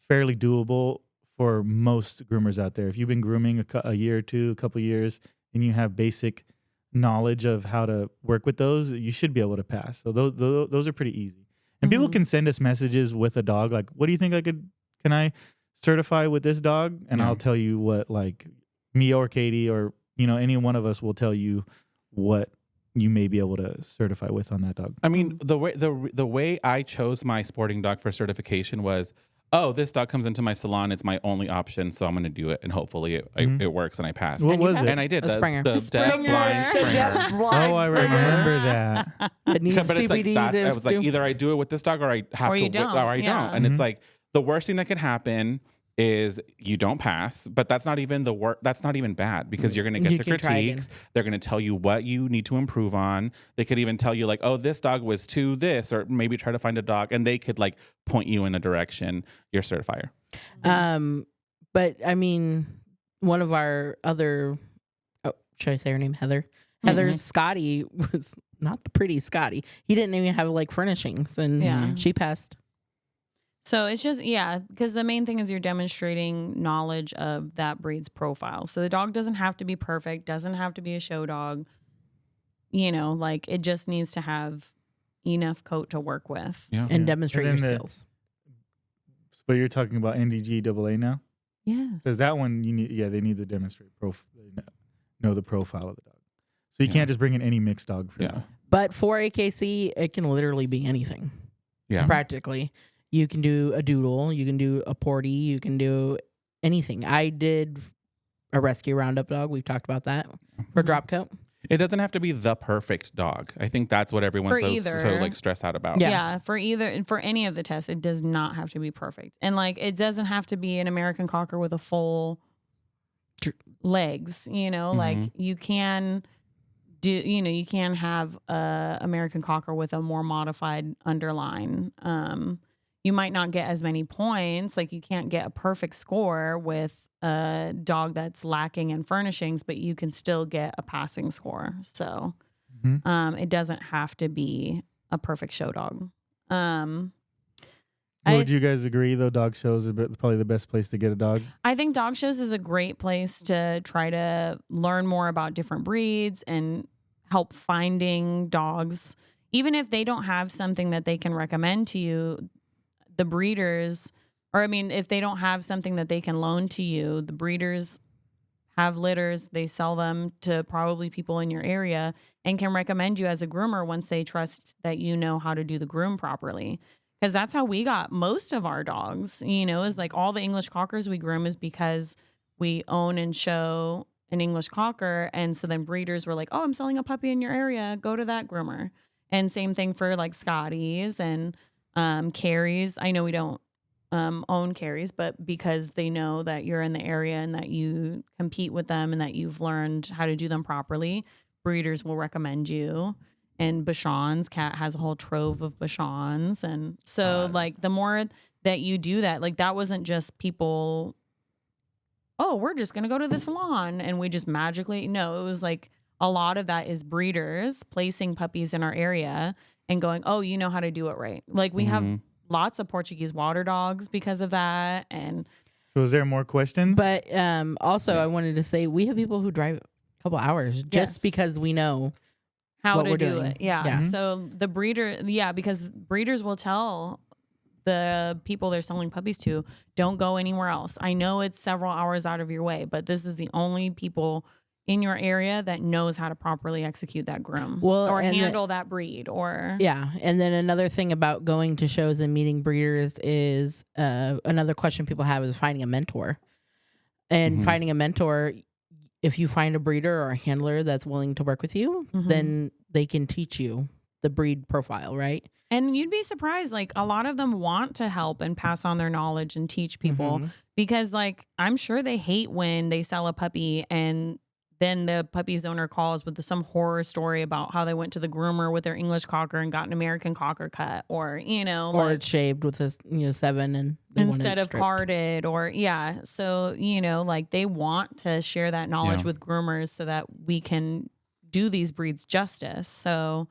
fairly doable for most groomers out there. If you've been grooming a year or two, a couple years, and you have basic knowledge of how to work with those, you should be able to pass. So those are pretty easy. And people Mhm. can send us messages with a dog, like, what do you think can I certify with this dog? And Yeah. I'll tell you what, like me or Katie or, any one of us will tell you what you may be able to certify with on that dog. I mean, the way I chose my sporting dog for certification was oh, this dog comes into my salon. It's my only option, so I'm going to do it, and hopefully it works, and I pass. What was it? And I did A the Springer. deaf blind Springer. Oh, I remember that. It needs But it's like CBD that's, to I was like, do- either I do it with this dog, or I have Or to, you don't. or I Yeah. don't. And it's like the worst thing that could happen is you don't pass, but that's not even that's not even bad, because you're going to get You the can try again. critiques. They're going to tell you what you need to improve on. They could even tell you like, oh, this dog was too this, or maybe try to find a dog, and they could like point you in a direction. You're a certifier. But I mean, one of our other, should I say her name? Heather. Heather's Scotty was not the pretty Scotty. He didn't even have like furnishings, and she passed. So it's just, because the main thing is you're demonstrating knowledge of that breed's profile. So the dog doesn't have to be perfect, doesn't have to be a show dog. Like it just needs to have enough coat to work with. Yeah. And demonstrate your And then skills. But you're talking about NDG AA now? Yes. Because that one, you need, they need to demonstrate know the profile of the dog. So you can't just bring in any mixed dog for that. But for AKC, it can literally be anything. Yeah. Practically. You can do a doodle, you can do a porty, you can do anything. I did a rescue roundup dog. We've talked about that for drop coat. It doesn't have to be the perfect dog. I think that's what everyone's so like stressed out about. Yeah. For any of the tests, it does not have to be perfect. And like it doesn't have to be an American Cocker with a full legs, like you can do, you can have a American Cocker with a more modified underline. You might not get as many points. Like you can't get a perfect score with a dog that's lacking in furnishings, but you can still get a passing score. So it doesn't have to be a perfect show dog. Would you guys agree, though, dog shows are probably the best place to get a dog? I think dog shows is a great place to try to learn more about different breeds and help finding dogs. Even if they don't have something that they can recommend to you, the breeders, if they don't have something that they can loan to you, the breeders have litters. They sell them to probably people in your area and can recommend you as a groomer once they trust that you know how to do the groom properly. Because that's how we got most of our dogs, is like all the English Cockers we groom is because we own and show an English Cocker. And so then breeders were like, oh, I'm selling a puppy in your area. Go to that groomer. And same thing for like Scotties and Carries. I know we don't own Carries, but because they know that you're in the area and that you compete with them and that you've learned how to do them properly, breeders will recommend you. And Bichon's Cat has a whole trove of Bichons. And so like the more that you do that, like that wasn't just people, oh, we're just going to go to the salon and we just magically, no, it was like a lot of that is breeders placing puppies in our area and going, oh, you know how to do it right. Like we have lots of Portuguese water dogs because of that. And so is there more questions? But also I wanted to say we have people who drive a couple hours just because we know how what to we're do doing. it. Yeah. So the breeder, because breeders will tell the people they're selling puppies to, don't go anywhere else. I know it's several hours out of your way, but this is the only people in your area that knows how to properly execute that groom or handle that breed or. Yeah. And then another thing about going to shows and meeting breeders is another question people have is finding a mentor. And finding a mentor, if you find a breeder or a handler that's willing to work with you, then they can teach you the breed profile, right? And you'd be surprised, like a lot of them want to help and pass on their knowledge and teach people because like I'm sure they hate when they sell a puppy and then the puppy's owner calls with some horror story about how they went to the groomer with their English Cocker and got an American Cocker cut or, or like, it's shaved with a 7 and instead of carded or So, like they want to share that knowledge with groomers so that we can do these breeds justice. So,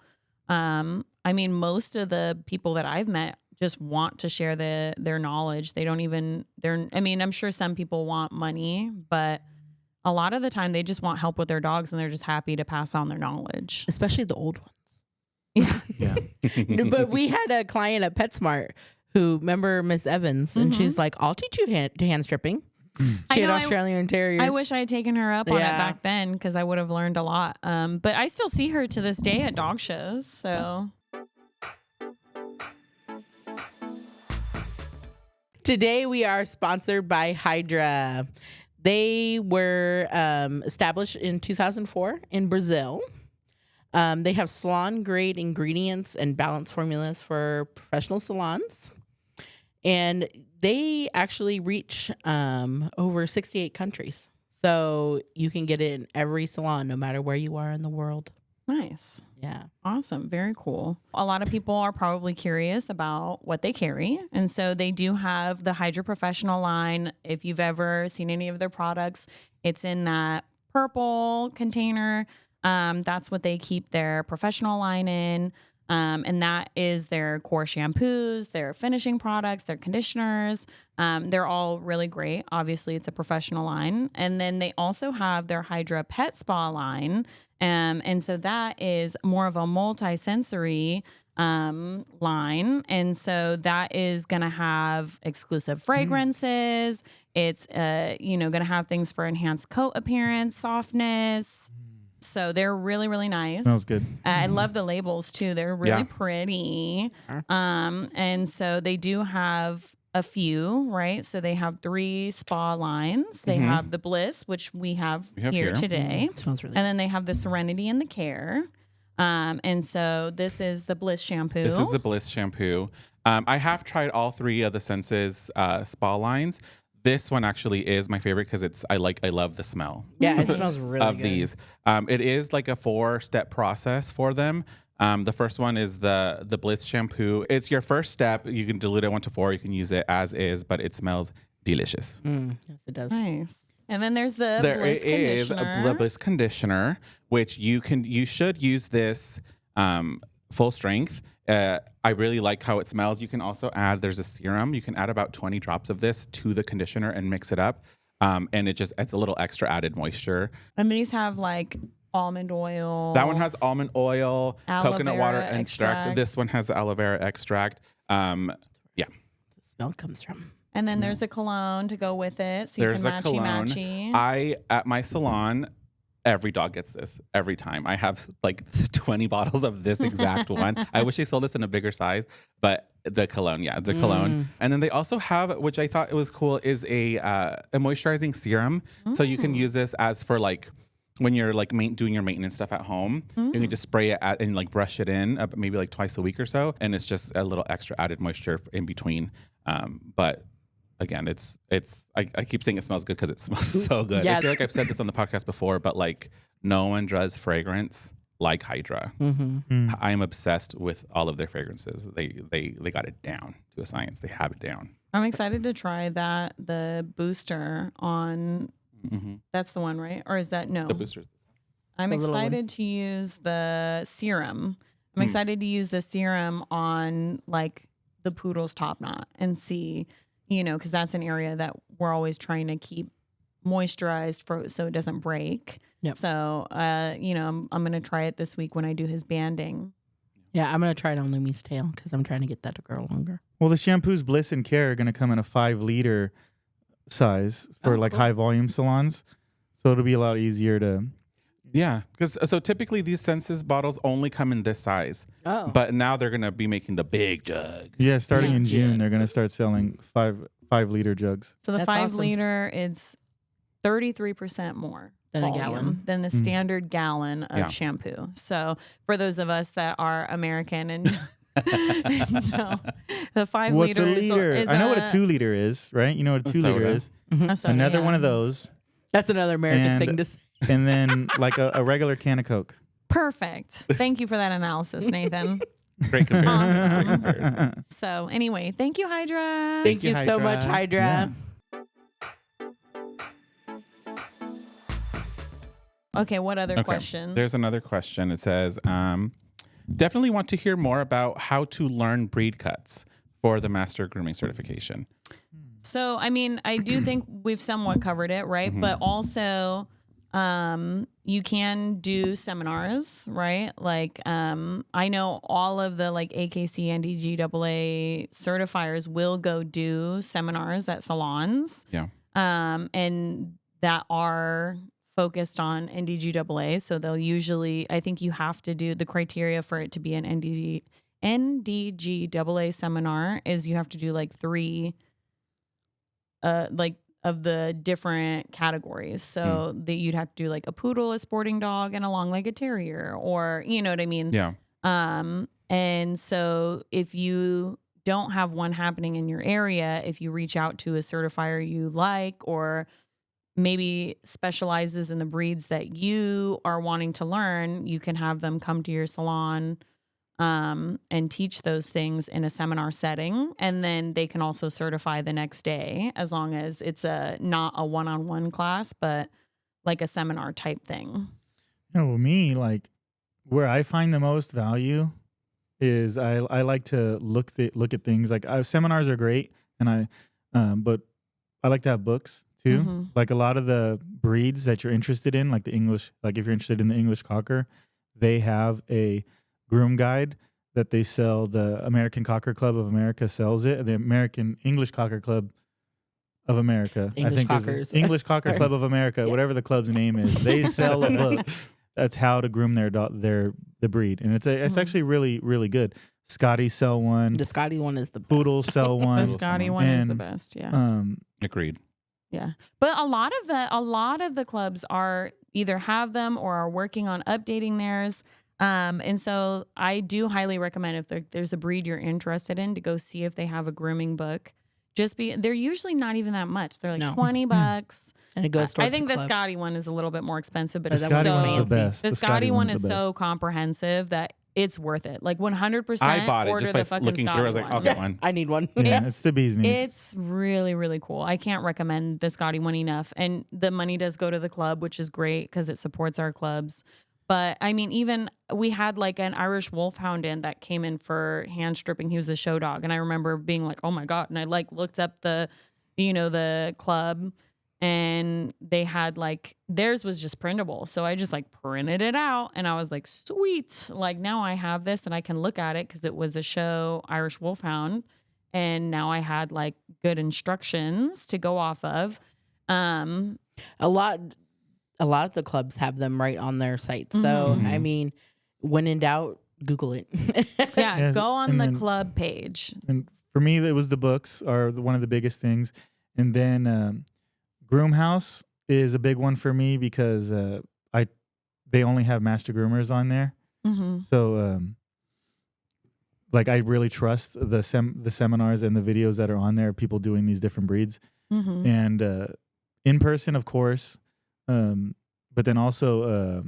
most of the people that I've met just want to share their knowledge. They don't even, I'm sure some people want money, but a lot of the time they just want help with their dogs and they're just happy to pass on their knowledge. Especially the old ones. Yeah. But we had a client at PetSmart who, remember Miss Evans, and she's like, I'll teach you hand stripping. She had Australian Terriers. I wish I had taken her up on it back then because I would have learned a lot. But I still see her to this day at dog shows. So Today we are sponsored by Hydra. They were established in 2004 in Brazil. They have salon-grade ingredients and balanced formulas for professional salons. And they actually reach over 68 countries. So you can get it in every salon, no matter where you are in the world. Nice. Yeah. Awesome. Very cool. A lot of people are probably curious about what they carry. And so they do have the Hydra Professional line. If you've ever seen any of their products, it's in that purple container. That's what they keep their professional line in. And that is their core shampoos, their finishing products, their conditioners. They're all really great. Obviously, it's a professional line. And then they also have their Hydra Pet Spa line. And so that is more of a multi-sensory line. And so that is going to have exclusive fragrances. It's, going to have things for enhanced coat appearance, softness. So they're really, really nice. Smells good. I love the labels too. They're really pretty. And so they do have a few, right? So they have 3 spa lines. They have the Bliss, which we have here today. It smells really And then they have the Serenity and the Care. And so this is the Bliss shampoo. This is the Bliss shampoo. I have tried all 3 of the Senses spa lines. This one actually is my favorite because I love the smell. Yeah, it smells really of good. these. It is like a 4-step process for them. The first one is the Bliss shampoo. It's your first step. You can dilute it 1 to 4. You can use it as is, but it smells delicious. Yes, it does. Nice. And then there's the There Bliss is conditioner. the Bliss conditioner, which you should use this full strength. I really like how it smells. You can also add, there's a serum. You can add about 20 drops of this to the conditioner and mix it up. And it just adds a little extra added moisture. And these have like almond oil. That one has almond oil, Aloe coconut vera water extract. extract. This one has the aloe vera extract. The smell comes from. And then there's a cologne to go with it. So There's you a can cologne. matchy. At my salon, every dog gets this every time. I have like 20 bottles of this exact one. I wish they sold this in a bigger size, but the cologne, the cologne. And then they also have, which I thought it was cool, is a moisturizing serum. So you can use this as for like when you're like doing your maintenance stuff at home. You can just spray it and like brush it in maybe like twice a week or so, and it's just a little extra added moisture in between. But again, I keep saying it smells good because it smells so good. Yeah. I feel like I've said this on the podcast before, but like no one does fragrance like Hydra. I am obsessed with all of their fragrances. They got it down to a science. They have it down. I'm excited to try the booster on. That's the one, right? Or is that no? The boosters. I'm The little one. excited to use the serum. I'm excited to use the serum on like the poodle's top knot and see, because that's an area that we're always trying to keep moisturized so it doesn't break. Yep. So, I'm going to try it this week when I do his banding. Yeah, I'm going to try it on Lumi's tail because I'm trying to get that to grow longer. Well, the shampoos Bliss and Care are going to come in a 5-liter size for Oh, cool. high volume salons. So it'll be a lot easier to. Yeah, because so typically these Senses bottles only come in this size, Oh. but now they're gonna be making the big jug. Yeah, starting in June, Yeah. they're going to start selling 5-liter jugs. So the That's 5 awesome. liter is 33% more Than a volume gallon. than the standard gallon of Yeah. shampoo. So for those of us that are American and the 5 What's liter a liter? is I know what a 2-liter is, right? You know what a A 2-liter soda. is. a soda, Another yeah. one of those, That's another American And- thing to say. and then like a regular can of Coke. Perfect. Thank you for that analysis, Nathan. Great comparison. Awesome. Great comparison. So anyway, thank you, Hydra. Thank you so much, Hydra. Okay, what other Okay, question? There's another question. It says, definitely want to hear more about how to learn breed cuts for the Master Grooming certification. So, I mean, I do think we've somewhat covered it, right? But also, you can do seminars, right? Like, I know all of the like AKC, NDGAA certifiers will go do seminars at salons, Yeah. and that are focused on NDGAA. So they'll usually, I think you have to do the criteria for it to be an NDGAA seminar is you have to do like 3 like of the different categories. So that you'd have to do like a poodle, a sporting dog, and a long-legged terrier, or you know what I mean? Yeah. And so if you don't have one happening in your area, if you reach out to a certifier you like, or maybe specializes in the breeds that you are wanting to learn, you can have them come to your salon and teach those things in a seminar setting. And then they can also certify the next day, as long as it's not a one-on-one class, but like a seminar type thing. Well, me, like where I find the most value is I like to look at things like seminars are great, and but I like to have books too. Mm-hmm. Like a lot of the breeds that you're interested in, like the English, like if you're interested in the English Cocker, they have a groom guide that they sell. The American Cocker Club of America sells it. The American English Cocker Club of America, English I think, Cockers. is English Cocker Club of America, whatever the club's name is. They sell a book that's how to groom the breed, and it's actually really, really good. Scotties sell one. The Scotty one is the best. Poodles sell one. The Scotty one is the And, best. Yeah. Agreed. Yeah. But a lot of the clubs are either have them or are working on updating theirs. And so I do highly recommend if there's a breed you're interested in, to go see if they have a grooming book. They're usually not even that much. They're like $20. And it goes towards I think the club. Scotty one is a little bit more expensive, but The it's Scotty so one's the best. The The Scotty Scotty one one's is the so best. comprehensive that it's worth it. Like 100%. I bought it order just the by fucking looking through. I was like, Scotty I'll one. get one. I need one. Yeah, it's the bee's knees. It's really, really cool. I can't recommend the Scotty one enough. And the money does go to the club, which is great because it supports our clubs. But I mean, even we had like an Irish Wolfhound in that came in for hand stripping. He was a show dog. And I remember being like, oh my God. And I like looked up the club, and they had like, theirs was just printable. So I just like printed it out, and I was like, sweet. Like now I have this and I can look at it because it was a show Irish Wolfhound. And now I had like good instructions to go off of. A lot of the clubs have them right on their site. So, Mm-hmm. I mean, when in doubt, Google it. Yeah, Yes, go on and the then- club page. And for me, it was the books are one of the biggest things. And then Groom House is a big one for me because they only have master groomers on there. Mm-hmm. So like I really trust the seminars and the videos that are on there, people doing these different breeds. Mm-hmm. And in person, of course. But then also,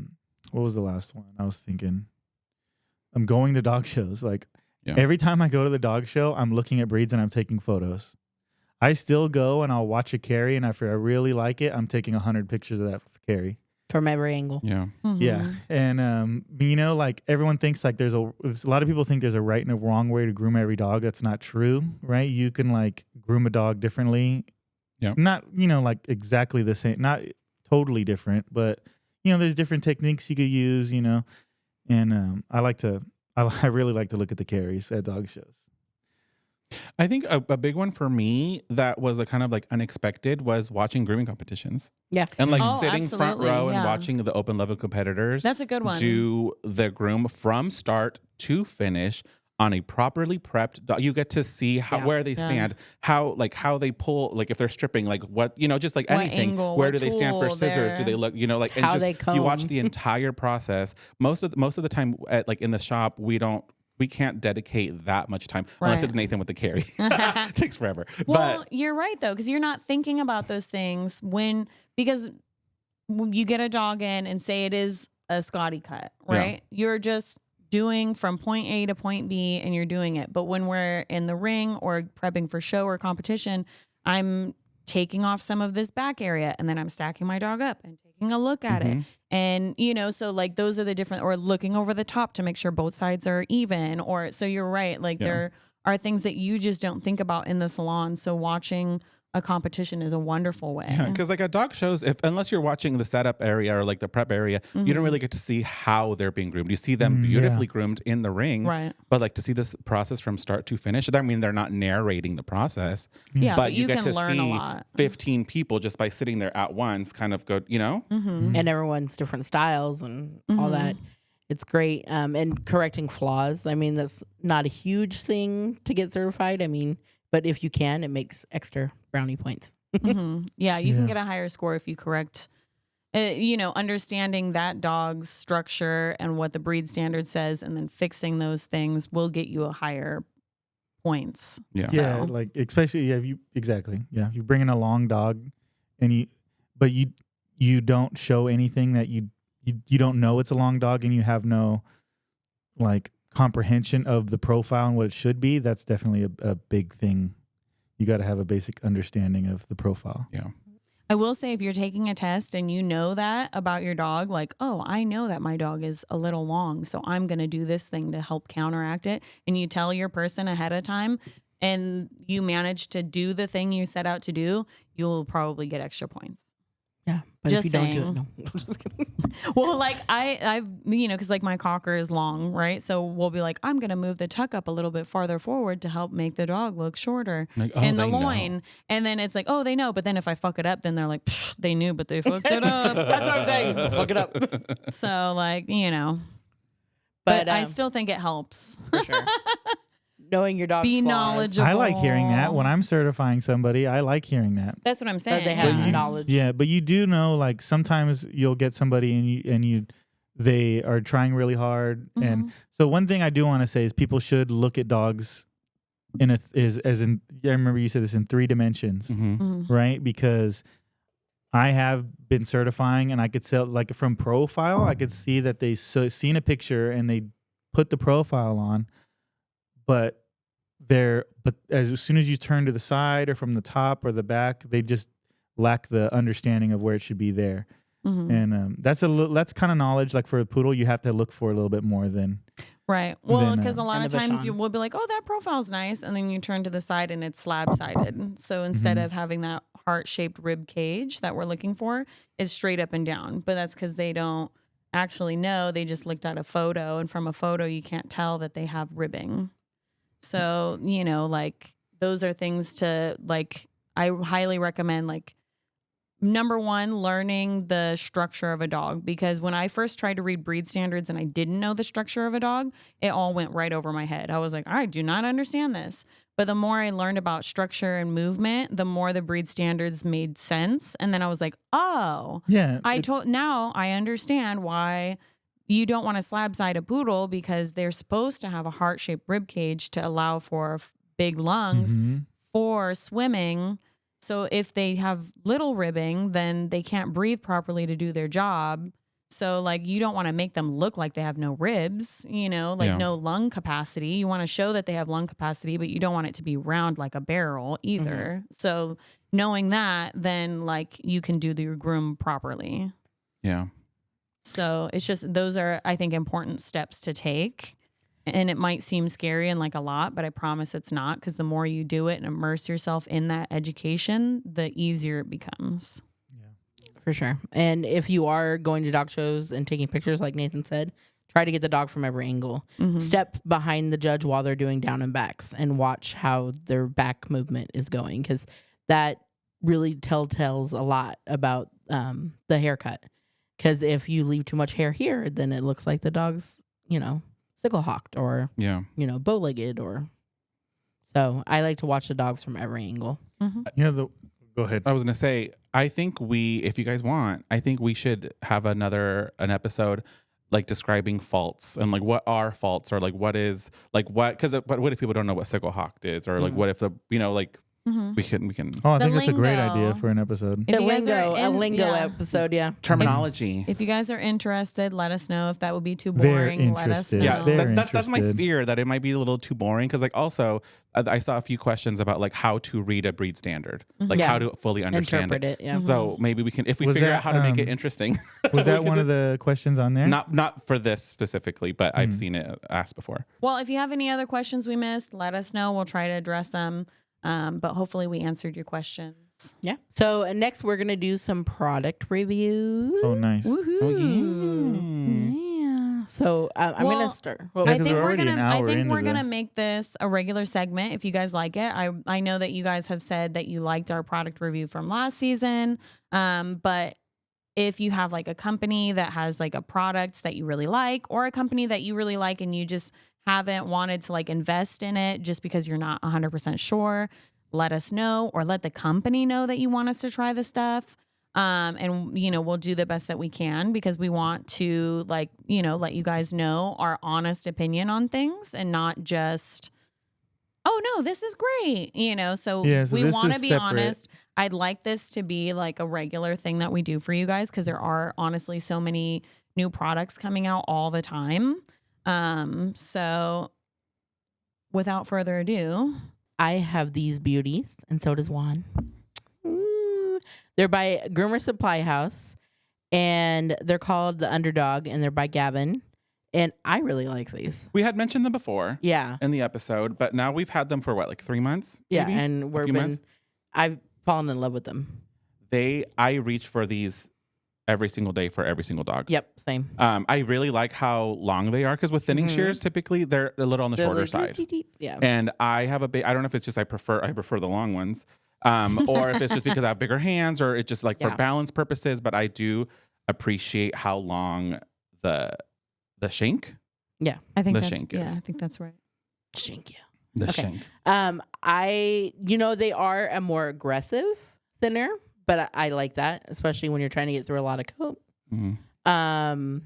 what was the last one? I was thinking, I'm going to dog shows. Like every time I go to the dog show, I'm looking at breeds and I'm taking photos. I still go and I'll watch a carry, and if I really like it, I'm taking 100 pictures of that carry. From every angle. Yeah. Mm-hmm. Yeah. And, you know, like everyone thinks like there's a lot of people think there's a right and a wrong way to groom every dog. That's not true, right? You can like groom a dog differently. Yeah. Not, you know, like exactly the same, not totally different, but, you know, there's different techniques you could use, you know, and I really like to look at the carries at dog shows. I think a big one for me that was a kind of like unexpected was watching grooming competitions. Yeah. And like Oh, sitting front absolutely, row and yeah. watching the open level competitors That's a good one. do the groom from start to finish on a properly prepped dog. You get to see where they stand, how they pull, like if they're stripping, like what, you know, just like What anything. angle, Where what do they stand for tool scissors? they're- Do they look, you know, like, How and just they comb. you watch the entire process. Most of the time at, like in the shop, we can't dedicate that much time unless Right. it's Nathan with the carry. It takes forever. Well, But you're right though, because you're not thinking about those things because you get a dog in and say it is a Scotty cut, right? You're just doing from point A to point B and you're doing it. But when we're in the ring or prepping for show or competition, I'm taking off some of this back area and then I'm stacking my dog up and taking a look at it. And, you know, so like those are the different, or looking over the top to make sure both sides are even, or so you're right. Like there are things that you just don't think about in the salon. So watching a competition is a wonderful way. yeah, because like at dog shows, unless you're watching the setup area or like the prep area, you don't really get to see how they're being groomed. You see them beautifully groomed in the ring, Right. But like to see this process from start to finish, I mean, they're not narrating the process, Yeah, but you get can to learn a see lot. 15 people just by sitting there at once, kind of go, you know, And everyone's different styles and all that. It's great. And correcting flaws. I mean, that's not a huge thing to get certified. I mean, but if you can, it makes extra brownie points. Yeah, you can Yeah. get a higher score if you correct. Understanding that dog's structure and what the breed standard says, and then fixing those things will get you a higher points. Yeah. Yeah, So- like especially if you if you bring in a long dog, but you don't show anything that you don't know it's a long dog, and you have no like comprehension of the profile and what it should be. That's definitely a big thing. You got to have a basic understanding of the profile. Yeah. I will say, if you're taking a test and you know that about your dog, like, oh, I know that my dog is a little long, so I'm going to do this thing to help counteract it. And you tell your person ahead of time and you manage to do the thing you set out to do, you'll probably get extra points. Yeah, but Just if you don't do saying. it, no. Just kidding. Well, like I've because like my cocker is long, right? So we'll be like, I'm gonna move the tuck up a little bit farther forward to help make the dog look shorter Like, oh, in the they know. loin. And then it's like, oh, they know. But then if I fuck it up, then they're like, "Psh, they knew, but they fucked it up. That's what I'm saying. Fuck it up. So like, but But I still think it helps. for sure. Knowing your dog's Be flaws. knowledgeable. I like hearing that when I'm certifying somebody. I like hearing that. That's what I'm saying. That they have you- knowledge. Yeah, but you do know, like sometimes you'll get somebody and they are trying really hard, and so one thing I do want to say is people should look at dogs I remember you said this in 3 dimensions, right? Because I have been certifying, and I could tell, like from profile, I could see that they seen a picture and they put the profile on, but as soon as you turn to the side or from the top or the back, they just lack the understanding of where it should be there. And that's kind of knowledge. Like for a poodle, you have to look for a little bit more than Right. Well, Then, because a lot And of the times Vashon. you will be like, oh, that profile's nice. And then you turn to the side and it's slab sided. So instead of having that heart shaped rib cage that we're looking for, it's straight up and down. But that's because they don't actually know. They just looked at a photo. And from a photo, you can't tell that they have ribbing. So, like those are things to like, I highly recommend like, number one, learning the structure of a dog, because when I first tried to read breed standards and I didn't know the structure of a dog, it all went right over my head. I was like, I do not understand this. But the more I learned about structure and movement, the more the breed standards made sense. And then I was like, oh, yeah. now I understand why you don't want to slab side a poodle, because they're supposed to have a heart-shaped rib cage to allow for big lungs for swimming. So if they have little ribbing, then they can't breathe properly to do their job. So like you don't want to make them look like they have no ribs, no lung capacity. You want to show that they have lung capacity, but you don't want it to be round like a barrel either. So knowing that, then like you can do the groom properly. Yeah. So it's just, those are, I think, important steps to take. And it might seem scary and like a lot, but I promise it's not, because the more you do it and immerse yourself in that education, the easier it becomes. For sure. And if you are going to dog shows and taking pictures, like Nathan said, try to get the dog from every angle. Step behind the judge while they're doing down and backs and watch how their back movement is going, because that really tells a lot about the haircut. Because if you leave too much hair here, then it looks like the dog's, sickle hawked or, bow legged or. So I like to watch the dogs from every angle. Go ahead. I was gonna say, I think if you guys want, I think we should have an episode like describing faults and like what are faults, or like what is like but what if people don't know what sickle hawked is, or like what if we can Oh, I The think that's a great lingo. idea for an episode. If The you guys are lingo, a in- lingo yeah. episode, yeah. terminology. If you guys are interested, let us know. If that would be too They're boring, let us know. interested. Yeah, They're that's my interested. fear, that it might be a little too boring. Because like also, I saw a few questions about like how to read a breed standard, like Yeah. how to fully understand Interpret it, yeah. So maybe we can, if we Was figure that, out how to make it interesting. Was that one of the questions on there? Not for this specifically, but I've seen it asked before. Well, if you have any other questions we missed, let us know. We'll try to address them. But hopefully we answered your questions. Yeah. So next we're gonna do some product reviews. Oh, nice. Yeah. So I'm Well, gonna start. Yeah, I 'cause think we're we're already gonna. an I hour think into we're the- gonna make this a regular segment if you guys like it. I know that you guys have said that you liked our product review from last season. But if you have like a company that has like a product that you really like, or a company that you really like and you just haven't wanted to like invest in it just because you're not 100% sure, let us know or let the company know that you want us to try the stuff. And, you know, we'll do the best that we can because we want to, like, you know, let you guys know our honest opinion on things and not just, oh, no, this is great. You know, so Yeah, so we this want to is be separate. honest. I'd like this to be like a regular thing that we do for you guys because there are honestly so many new products coming out all the time. So without further ado, I have these beauties, and so does Juan. They're by Groomer Supply House, and they're called the Underdog, and they're by Gavin. And I really like these. We had mentioned them before Yeah, in the episode, but now we've had them for what, like 3 months? yeah, maybe? and A few months? I've fallen in love with them. I reach for these every single day for every single dog. Yep, same. I really like how long they are because with thinning Mhm. shears, typically they're a little on the They're shorter like, side. deep, deep, deep. Yeah. And I have a big, I don't know if it's just I prefer the long ones, or if it's just because I have bigger hands, or it's just like for Yeah. balance purposes. But I do appreciate how long the shank, I think The that's, shank yeah, is. I think that's right. Shank you. the Okay. shank. They are a more aggressive thinner, but I like that, especially when you're trying to get through a lot of coat. Mhm.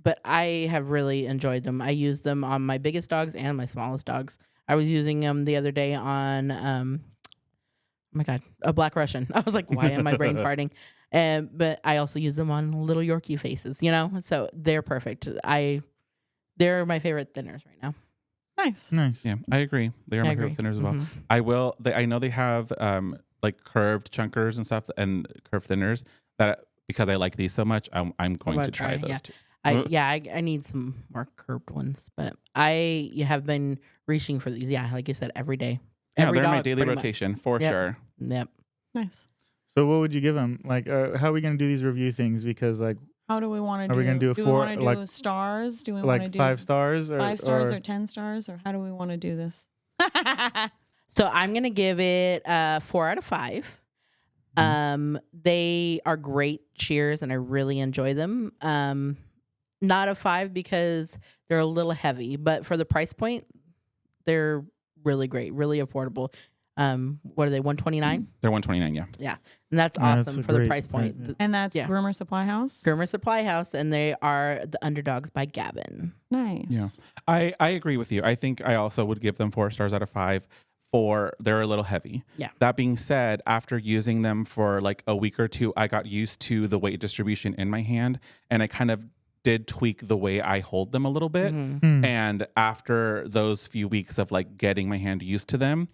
But I have really enjoyed them. I use them on my biggest dogs and my smallest dogs. I was using them the other day on, oh my God, a Black Russian. I was like, why am I brain farting? But I also use them on little Yorkie faces, you know? So they're perfect. They're my favorite thinners right now. Nice. Nice. Yeah, I agree. They are I my agree. favorite thinners as well. Mhm. I know they have like curved chunkers and stuff and curved thinners that because I like these so much, I'm going gonna to try try, those too. I need some more curved ones, but I have been reaching for these. Yeah, like you said, every day. Yeah, Every they're my dog, daily pretty much. rotation for Yep. sure. Yep. Nice. So what would you give them? Like, how are we gonna do these review things? Because like, How do we want to do? Are we gonna do a we four- want to do like- stars? Do we want to like do 5 stars or 5 stars or 10 stars, or how do we want to do this? So I'm gonna give it 4 out of 5. They are great shears, and I really enjoy them. Not a 5 because they're a little heavy, but for the price point, they're really great, really affordable. What are they? $129? They're 129. Yeah. Yeah, and that's Yeah, that's awesome a for the great price point. price, yeah. And that's Yeah. Groomer Supply House. Groomer Supply House, and they are the Underdogs by Gavin. Nice. Yeah. I agree with you. I think I also would give them 4 stars out of 5 they're a little heavy. Yeah. That being said, after using them for like a week or two, I got used to the weight distribution in my hand, and I kind of did tweak the way I hold them a little bit. Mhm. And after those few weeks of like getting my hand used to them,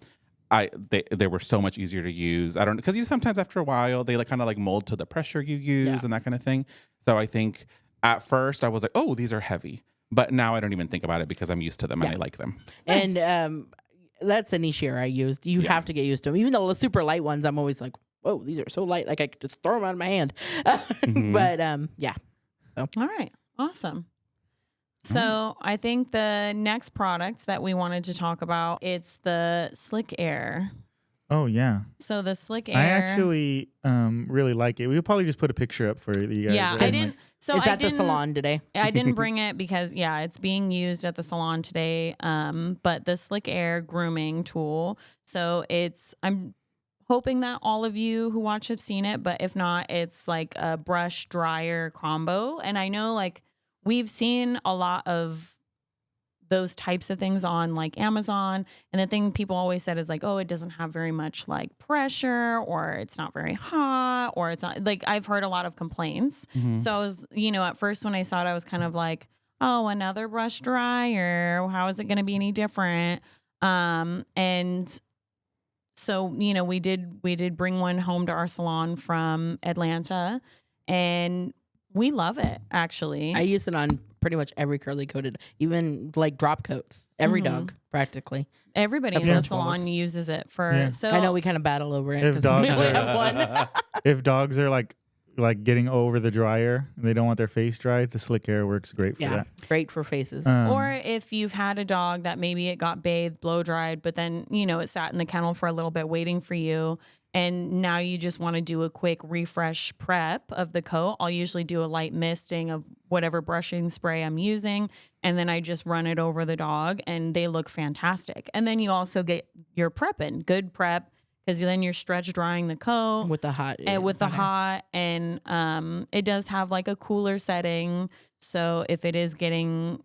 they were so much easier to use. I don't, because you sometimes after a while they like kind of like mold to the pressure you use Yeah. and that kind of thing. So I think at first I was like, oh, these are heavy, but now I don't even think about it because I'm used to them and I like them. And Nice. that's any shear I used. You have to get used to them. Even the super light ones, I'm always like, whoa, these are so light. Like I could just throw them out of my hand. But yeah. All right. Awesome. So I think the next product that we wanted to talk about, it's the Slick Air. Oh yeah, So the Slick Air. I actually really like it. We'll probably just put a picture up for you guys. yeah, right? I didn't. So It's I at the didn't. salon today. I didn't bring it because it's being used at the salon today. But the Slick Air grooming tool. So I'm hoping that all of you who watch have seen it, but if not, it's like a brush dryer combo. And I know like we've seen a lot of those types of things on like Amazon. And the thing people always said is like, oh, it doesn't have very much like pressure, or it's not very hot, or it's not like, I've heard a lot of complaints. So I was, at first when I saw it, I was kind of like, oh, another brush dryer. How is it going to be any different? And so, we did bring one home to our salon from Atlanta, and we love it actually. I use it on pretty much every curly coated, even like drop coats. Every dog, practically. Everybody in Yeah. the salon uses it for. Yeah. So I know we kind of battle over it If because dogs we only are- have one. If dogs are like getting over the dryer and they don't want their face dry, the Slick Air works great for Yeah, that. great for faces. or if you've had a dog that maybe it got bathed, blow dried, but then, it sat in the kennel for a little bit waiting for you. And now you just want to do a quick refresh prep of the coat. I'll usually do a light misting of whatever brushing spray I'm using. And then I just run it over the dog and they look fantastic. And then you also get your prep in. Good prep because then you're stretch drying the coat with the hot and with the water. hot, and it does have like a cooler setting. So if it is getting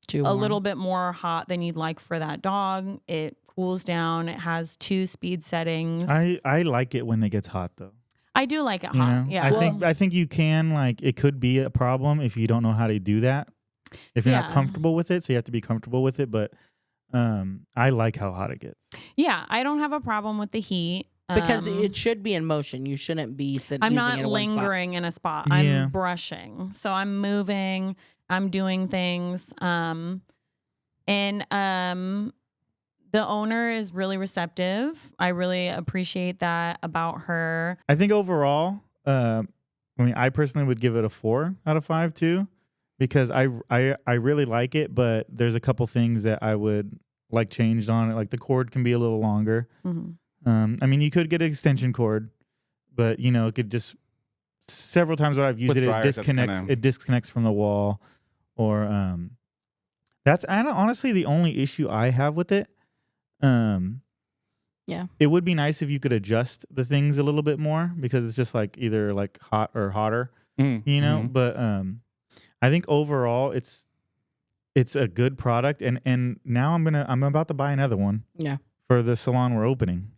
Too a warm. little bit more hot than you'd like for that dog, it cools down. It has 2 speed settings. I like it when it gets hot though. I do like it You hot. know? Yeah. I think you can, like, it could be a problem if you don't know how to do that. If you're not Yeah. comfortable with it, so you have to be comfortable with it. But I like how hot it gets. Yeah, I don't have a problem with the heat. Because it should be in motion. You shouldn't be sitting. I'm using not it in one spot. lingering in a spot. Yeah. I'm brushing. So I'm moving. I'm doing things. The owner is really receptive. I really appreciate that about her. I think overall, I mean, I personally would give it a 4 out of 5 too, because I really like it, but there's a couple things that I would like changed on it. Like the cord can be a little longer. Mm-hmm. I mean, you could get an extension cord, but you know, it could just several times when I've used With it, dryers, that's it disconnects from the wall, or that's honestly the only issue I have with it. Yeah. It would be nice if you could adjust the things a little bit more, because it's just like either like hot or hotter, you know. But I think overall it's a good product, and now I'm about to buy another one. Yeah. For the salon we're opening.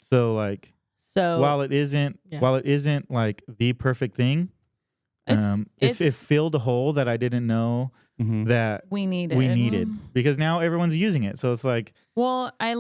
So like, So while it isn't like the perfect thing, it filled a hole that I didn't know that we we needed, because now everyone's using it. So it's like, well, I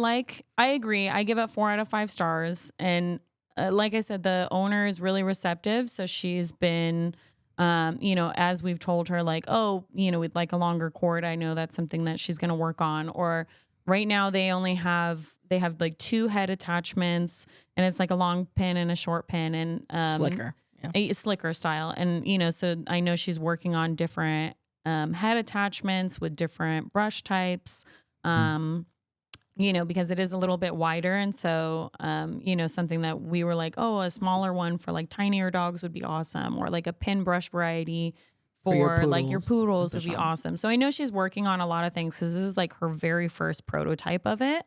agree. I give it 4 out of 5 stars. And like I said, the owner is really receptive. So she's been, as we've told her, like, oh, we'd like a longer cord. I know that's something that she's going to work on. Or right now they have like 2 head attachments, and it's like a long pin and a short pin, and slicker. Yeah. a slicker style. And, so I know she's working on different head attachments with different brush types, because it is a little bit wider. And so, something that we were like, oh, a smaller one for like tinier dogs would be awesome, or like a pin brush variety for like your poodles would be awesome. So I know she's working on a lot of things, because this is like her very first prototype of it.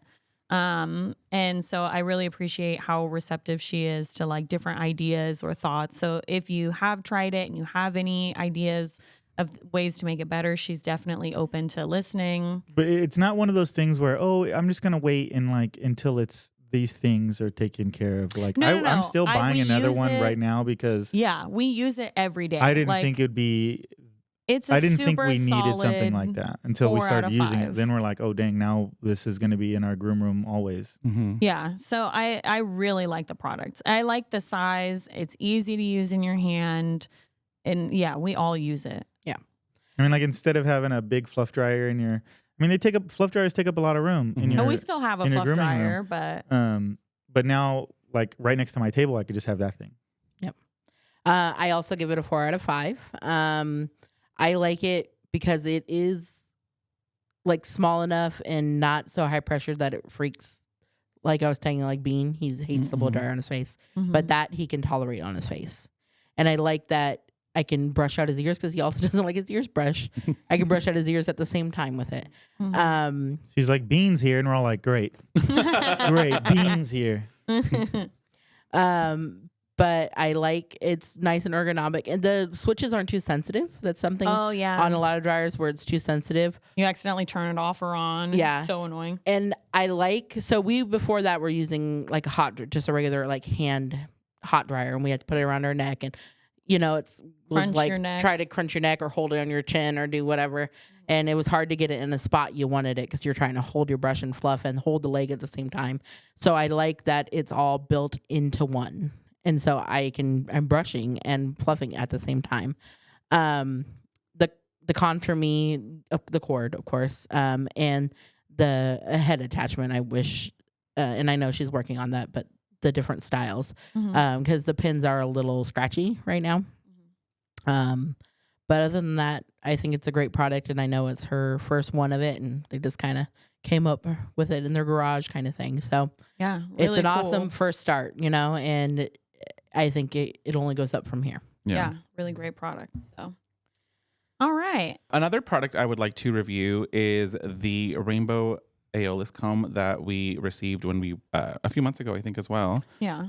And so I really appreciate how receptive she is to like different ideas or thoughts. So if you have tried it and you have any ideas of ways to make it better, she's definitely open to listening. but it's not one of those things where, oh, I'm just gonna wait and like until these things are taken care of. Like No. I'm still buying we another use one it- right now, because Yeah, we use it every day. I didn't Like, think it'd be. it's a I didn't think super we needed something solid like that until we 4 out started of using 5. it. Then we're like, oh dang, now this is gonna be in our groom room always. Yeah, so I really like the product. I like the size. It's easy to use in your hand, and yeah, we all use it. I mean, like, instead of having a big fluff dryer in your, I mean, fluff dryers take up a lot of room in your. And we still have a in your fluff grooming dryer, room. but But now, like right next to my table, I could just have that thing. Yep. I also give it a 4 out of 5. I like it because it is like small enough and not so high pressure that it freaks. Like I was telling you, like Bean, he hates the blow dryer on his face, but that he can tolerate on his face. And I like that I can brush out his ears, because he also doesn't like his ears brushed. I can brush out his ears at the same time with it. She's like, Bean's here, and we're all like, great, great, Bean's here. But I like it's nice and ergonomic, and the switches aren't too sensitive. That's something oh yeah, on a lot of dryers where it's too sensitive. you accidentally turn it off or on. Yeah. It's so annoying. And I like, so we before that were using like just a regular like hand hot dryer, and we had to put it around our neck, and it's Crunch like your neck. try to crunch your neck or hold it on your chin or do whatever. And it was hard to get it in the spot you wanted it, because you're trying to hold your brush and fluff and hold the leg at the same time. So I like that it's all built into one. And so I'm brushing and fluffing at the same time. The cons for me, the cord, of course, and the head attachment. I wish, and I know she's working on that, but the different styles, because the pins are a little scratchy right now. But other than that, I think it's a great product, and I know it's her first one of it, and they just kind of came up with it in their garage kind of thing. So Yeah, really it's an cool. awesome first start, and I think it only goes up from here. Yeah, really great product. So, all right. Another product I would like to review is the Rainbow Aeolus comb that we received when we a few months ago, I think, as well. Yeah.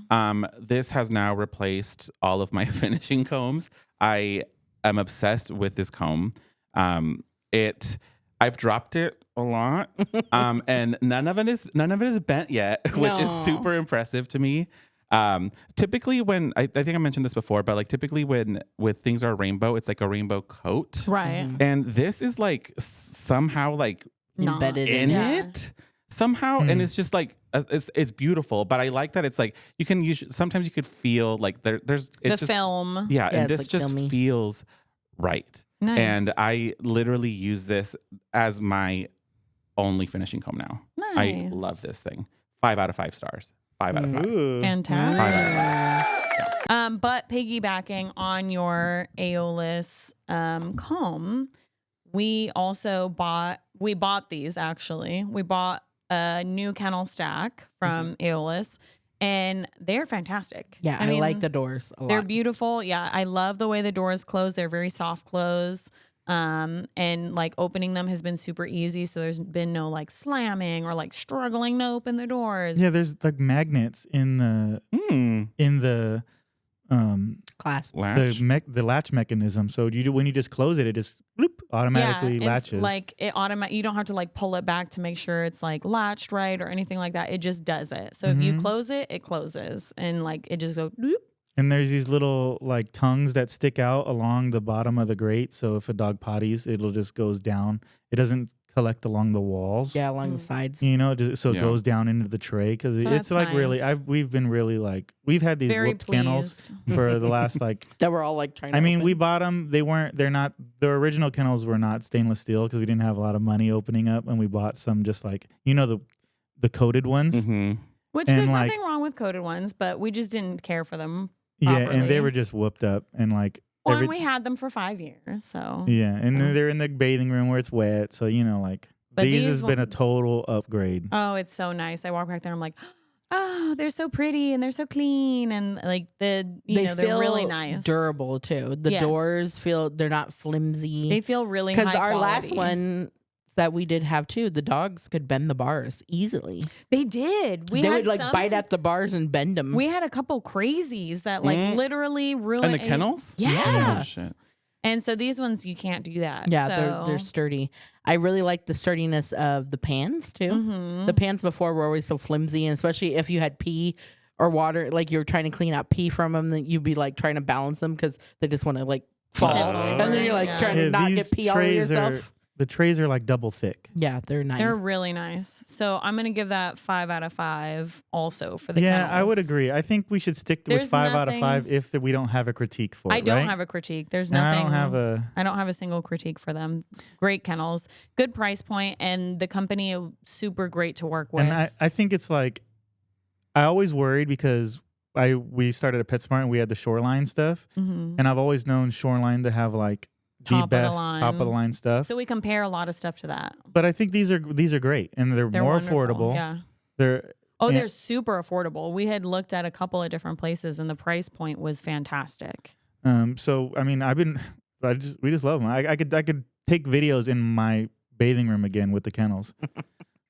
This has now replaced all of my finishing combs. I am obsessed with this comb. I've dropped it a lot, and none of it is bent yet, which is No. super impressive to me. Typically, when I think I mentioned this before, but like typically when things are rainbow, it's like a rainbow coat, Right. and this is like somehow like Not. Embedded in Yeah. it somehow, and it's just like it's beautiful. But I like that it's like you can use sometimes you could feel like there's The just film. yeah, and it's this like just filmy. feels right. Nice. And I literally use this as my only finishing comb now. I Nice. love this thing. 5 out of 5 stars. 5 out of 5. Ooh. Fantastic. 5 out of 5. But piggybacking on your Aeolus comb, we bought these actually. We bought a new kennel stack from Aeolus, and they're fantastic. Yeah, I mean, like the doors a lot. They're beautiful. Yeah, I love the way the doors close. They're very soft close. And like opening them has been super easy. So there's been no like slamming or like struggling to open the doors. Yeah, there's like magnets in the Clasp. Latch. the latch mechanism. So when you just close it, it just bloop, automatically it's latches. like it you don't have to like pull it back to make sure it's like latched right or anything like that. It just does it. So if you close it, it closes and like it just goes bloop. And there's these little like tongues that stick out along the bottom of the grate. So if a dog potties, it'll just goes down. It doesn't collect along the walls. Yeah, along the sides. You know, so it Yeah. goes down into the tray because So it's that's like really. nice. We've been really like we've had these Very whooped kennels pleased. for the last like. That we're all like trying to I mean, open. we bought them. They're not. The original kennels were not stainless steel because we didn't have a lot of money opening up, and we bought some just like the coated ones. Mm-hmm. Which And, there's like- nothing wrong with coated ones, but we just didn't care for them. Yeah, and properly. they were just whooped up and like. Well, and we had them for 5 years, so Yeah, and then they're in the bathing room where it's wet, so like. But these these has been a won't- total upgrade. oh, it's so nice. I walk back there, I'm like, oh, they're so pretty and they're so clean, and like they're really nice, durable too. The Yes. doors they're not flimsy. They feel really because high our quality. last one that we did have too, the dogs could bend the bars easily. They did. They would like bite at the bars and bend them. We had a couple crazies that like literally ruined. And the kennels? Yes. Oh, shit. And so these ones you can't do that. yeah, so. they're sturdy. I really like the sturdiness of the pans too. Mhm. The pans before were always so flimsy, and especially if you had pee or water, like you were trying to clean out pee from them, then you'd be like trying to balance them because they just want to like fall, Tip and then you're like over, trying Yeah, to not these get pee all over trays yourself. the trays are like double thick. Yeah, they're nice. They're really nice. So I'm gonna give that 5 out of 5 also for the Yeah, I would kennels. agree. I think we should stick with There's 5 out of 5 nothing- if we don't have a critique for it. I don't right? have a critique. There's And nothing. I don't have a. a single critique for them. Great kennels, good price point, and the company super great to work with. And I think it's like, I always worried because we started at PetSmart and we had the Shoreline stuff, Mhm. and I've always known Shoreline to have like the Top of the best line. top of the line stuff. So we compare a lot of stuff to that. But I think these are great and they're more wonderful. affordable. Yeah. They're Oh, and- they're super affordable. We had looked at a couple of different places, and the price point was fantastic. So I mean, we just love them. I could take videos in my bathing room again with the kennels.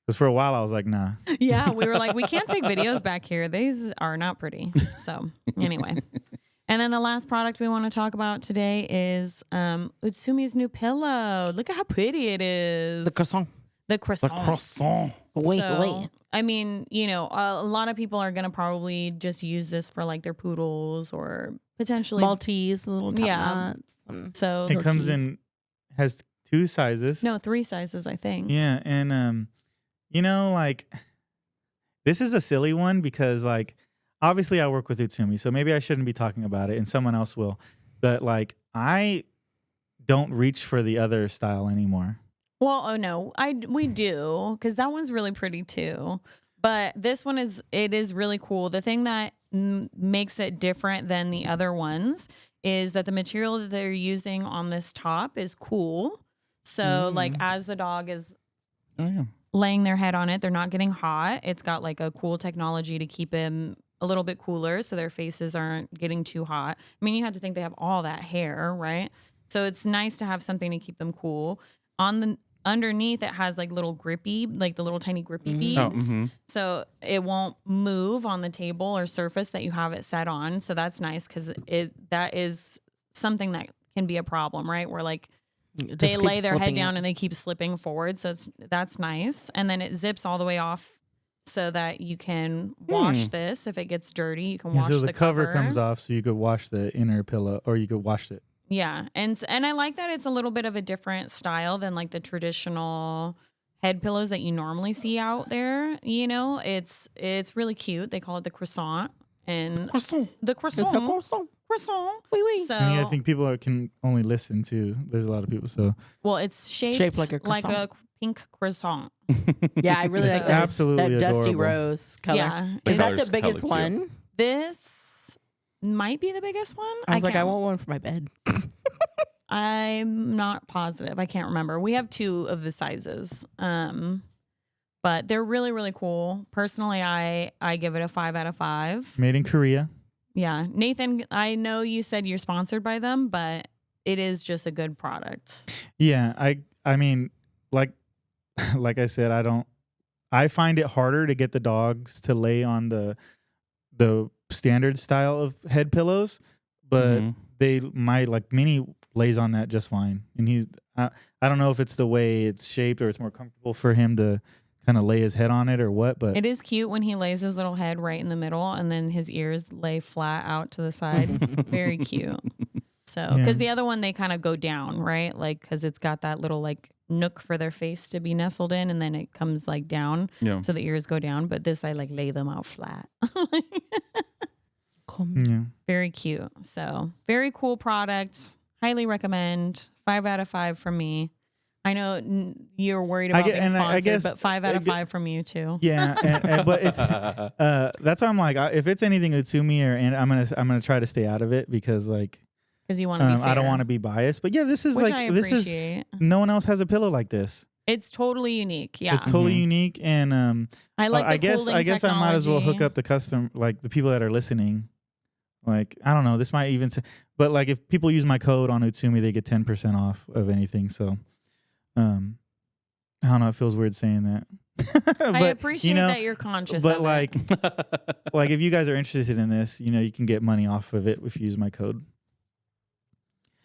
Because for a while I was like, nah. Yeah, we were like, we can't take videos back here. These are not pretty. So anyway. And then the last product we want to talk about today is Utsumi's new pillow. Look at how pretty it is. the croissant. The The croissant. croissant. Wait, So, wait. I mean, a lot of people are going to probably just use this for like their poodles or potentially. Maltese, little top Yeah. knots. So, It comes Yorkies. in, has 2 sizes. no, 3 sizes, I think. Yeah, and like this is a silly one because like obviously I work with Utsumi, so maybe I shouldn't be talking about it and someone else will. But like I don't reach for the other style anymore. Well, oh no, we do, because that one's really pretty too. But this one is really cool. The thing that makes it different than the other ones is that the material that they're using on this top is cool. So like as the dog is Oh, yeah. laying their head on it, they're not getting hot. It's got like a cool technology to keep him a little bit cooler so their faces aren't getting too hot. I mean, you have to think they have all that hair, right? So it's nice to have something to keep them cool. underneath it has like little grippy, like the little tiny grippy beads. Oh, mhm. So it won't move on the table or surface that you have it set on. So that's nice because that is something that can be a problem, right? Where like It they just lay keeps their head slipping down out. and they keep slipping forward. So that's nice. And then it zips all the way off so that you can wash this. If it gets dirty, you can Yeah, wash so the the cover comes off, so you could wash the inner pillow, or you could wash it. Yeah, and I like that it's a little bit of a different style than like the traditional head pillows that you normally see out there. You know, it's really cute. They call it the croissant and the croissant. Oui, oui. So I mean, I think people can only listen to. There's a lot of people, so well, it's shaped like a croissant. pink croissant. Yeah, I really It's like that. absolutely That dusty adorable. rose color. Yeah, The Is that color's the biggest hella cute. one? this might be the biggest one. I was like, I can't- want one for my bed. I'm not positive. I can't remember. We have 2 of the sizes. But they're really, really cool. Personally, I give it a 5 out of 5. made in Korea. Yeah. Nathan, I know you said you're sponsored by them, but it is just a good product. Yeah, I mean, like like I said, I find it harder to get the dogs to lay on the standard style of head pillows, but my like Minnie lays on that just fine. And I don't know if it's the way it's shaped or it's more comfortable for him to kind of lay his head on it or what, but It is cute when he lays his little head right in the middle and then his ears lay flat out to the side. Very cute. So, because the other one, they kind of go down, right? Like, because it's got that little like nook for their face to be nestled in and then it comes like down. Yeah. So the ears go down. But this, I like lay them out flat. yeah. Very cute. So, very cool product. Highly recommend. 5 out of 5 from me. I know you're worried about being sponsored, but 5 out of 5 from you too. Yeah, but it's that's why I'm like, if it's anything Utsumi and I'm gonna try to stay out of it because like Because you want to be fair. I don't want to be biased. But yeah, this is Which like I this is appreciate. no one else has a pillow like this. It's totally unique. Yeah. It's totally unique, and I like the I guess cooling I guess I might as well hook technology. up the custom like the people that are listening. Like I don't know, this might even say, but like if people use my code on Utsumi, they get 10% off of anything. So, I don't know. It feels weird saying that. But, I appreciate you know, that you're conscious but of like, it. like if you guys are interested in this, you know, you can get money off of it if you use my code.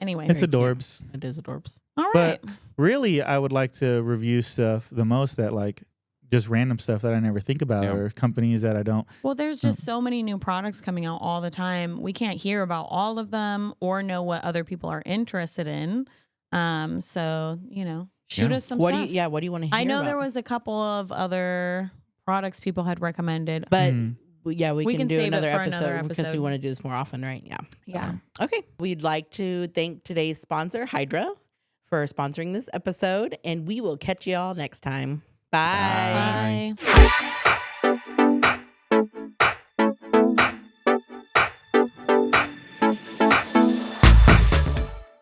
Anyway. It's Very cute. adorbs. It is adorbs. All right. But really, I would like to review stuff the most that like just random stuff that I never think about Yeah. or companies that I don't. Well, there's just so many new products coming out all the time. We can't hear about all of them or know what other people are interested in. So, you know, shoot us some What stuff. do you? Yeah. What do you want to hear? I know about? there was a couple of other products people had recommended. but Mm. yeah, we can can do save it another for episode, another because we episode. want to do this more often, right? Yeah. Yeah. Okay. We'd like to thank today's sponsor, Hydra, for sponsoring this episode, and we will catch you all next time. Bye. Bye.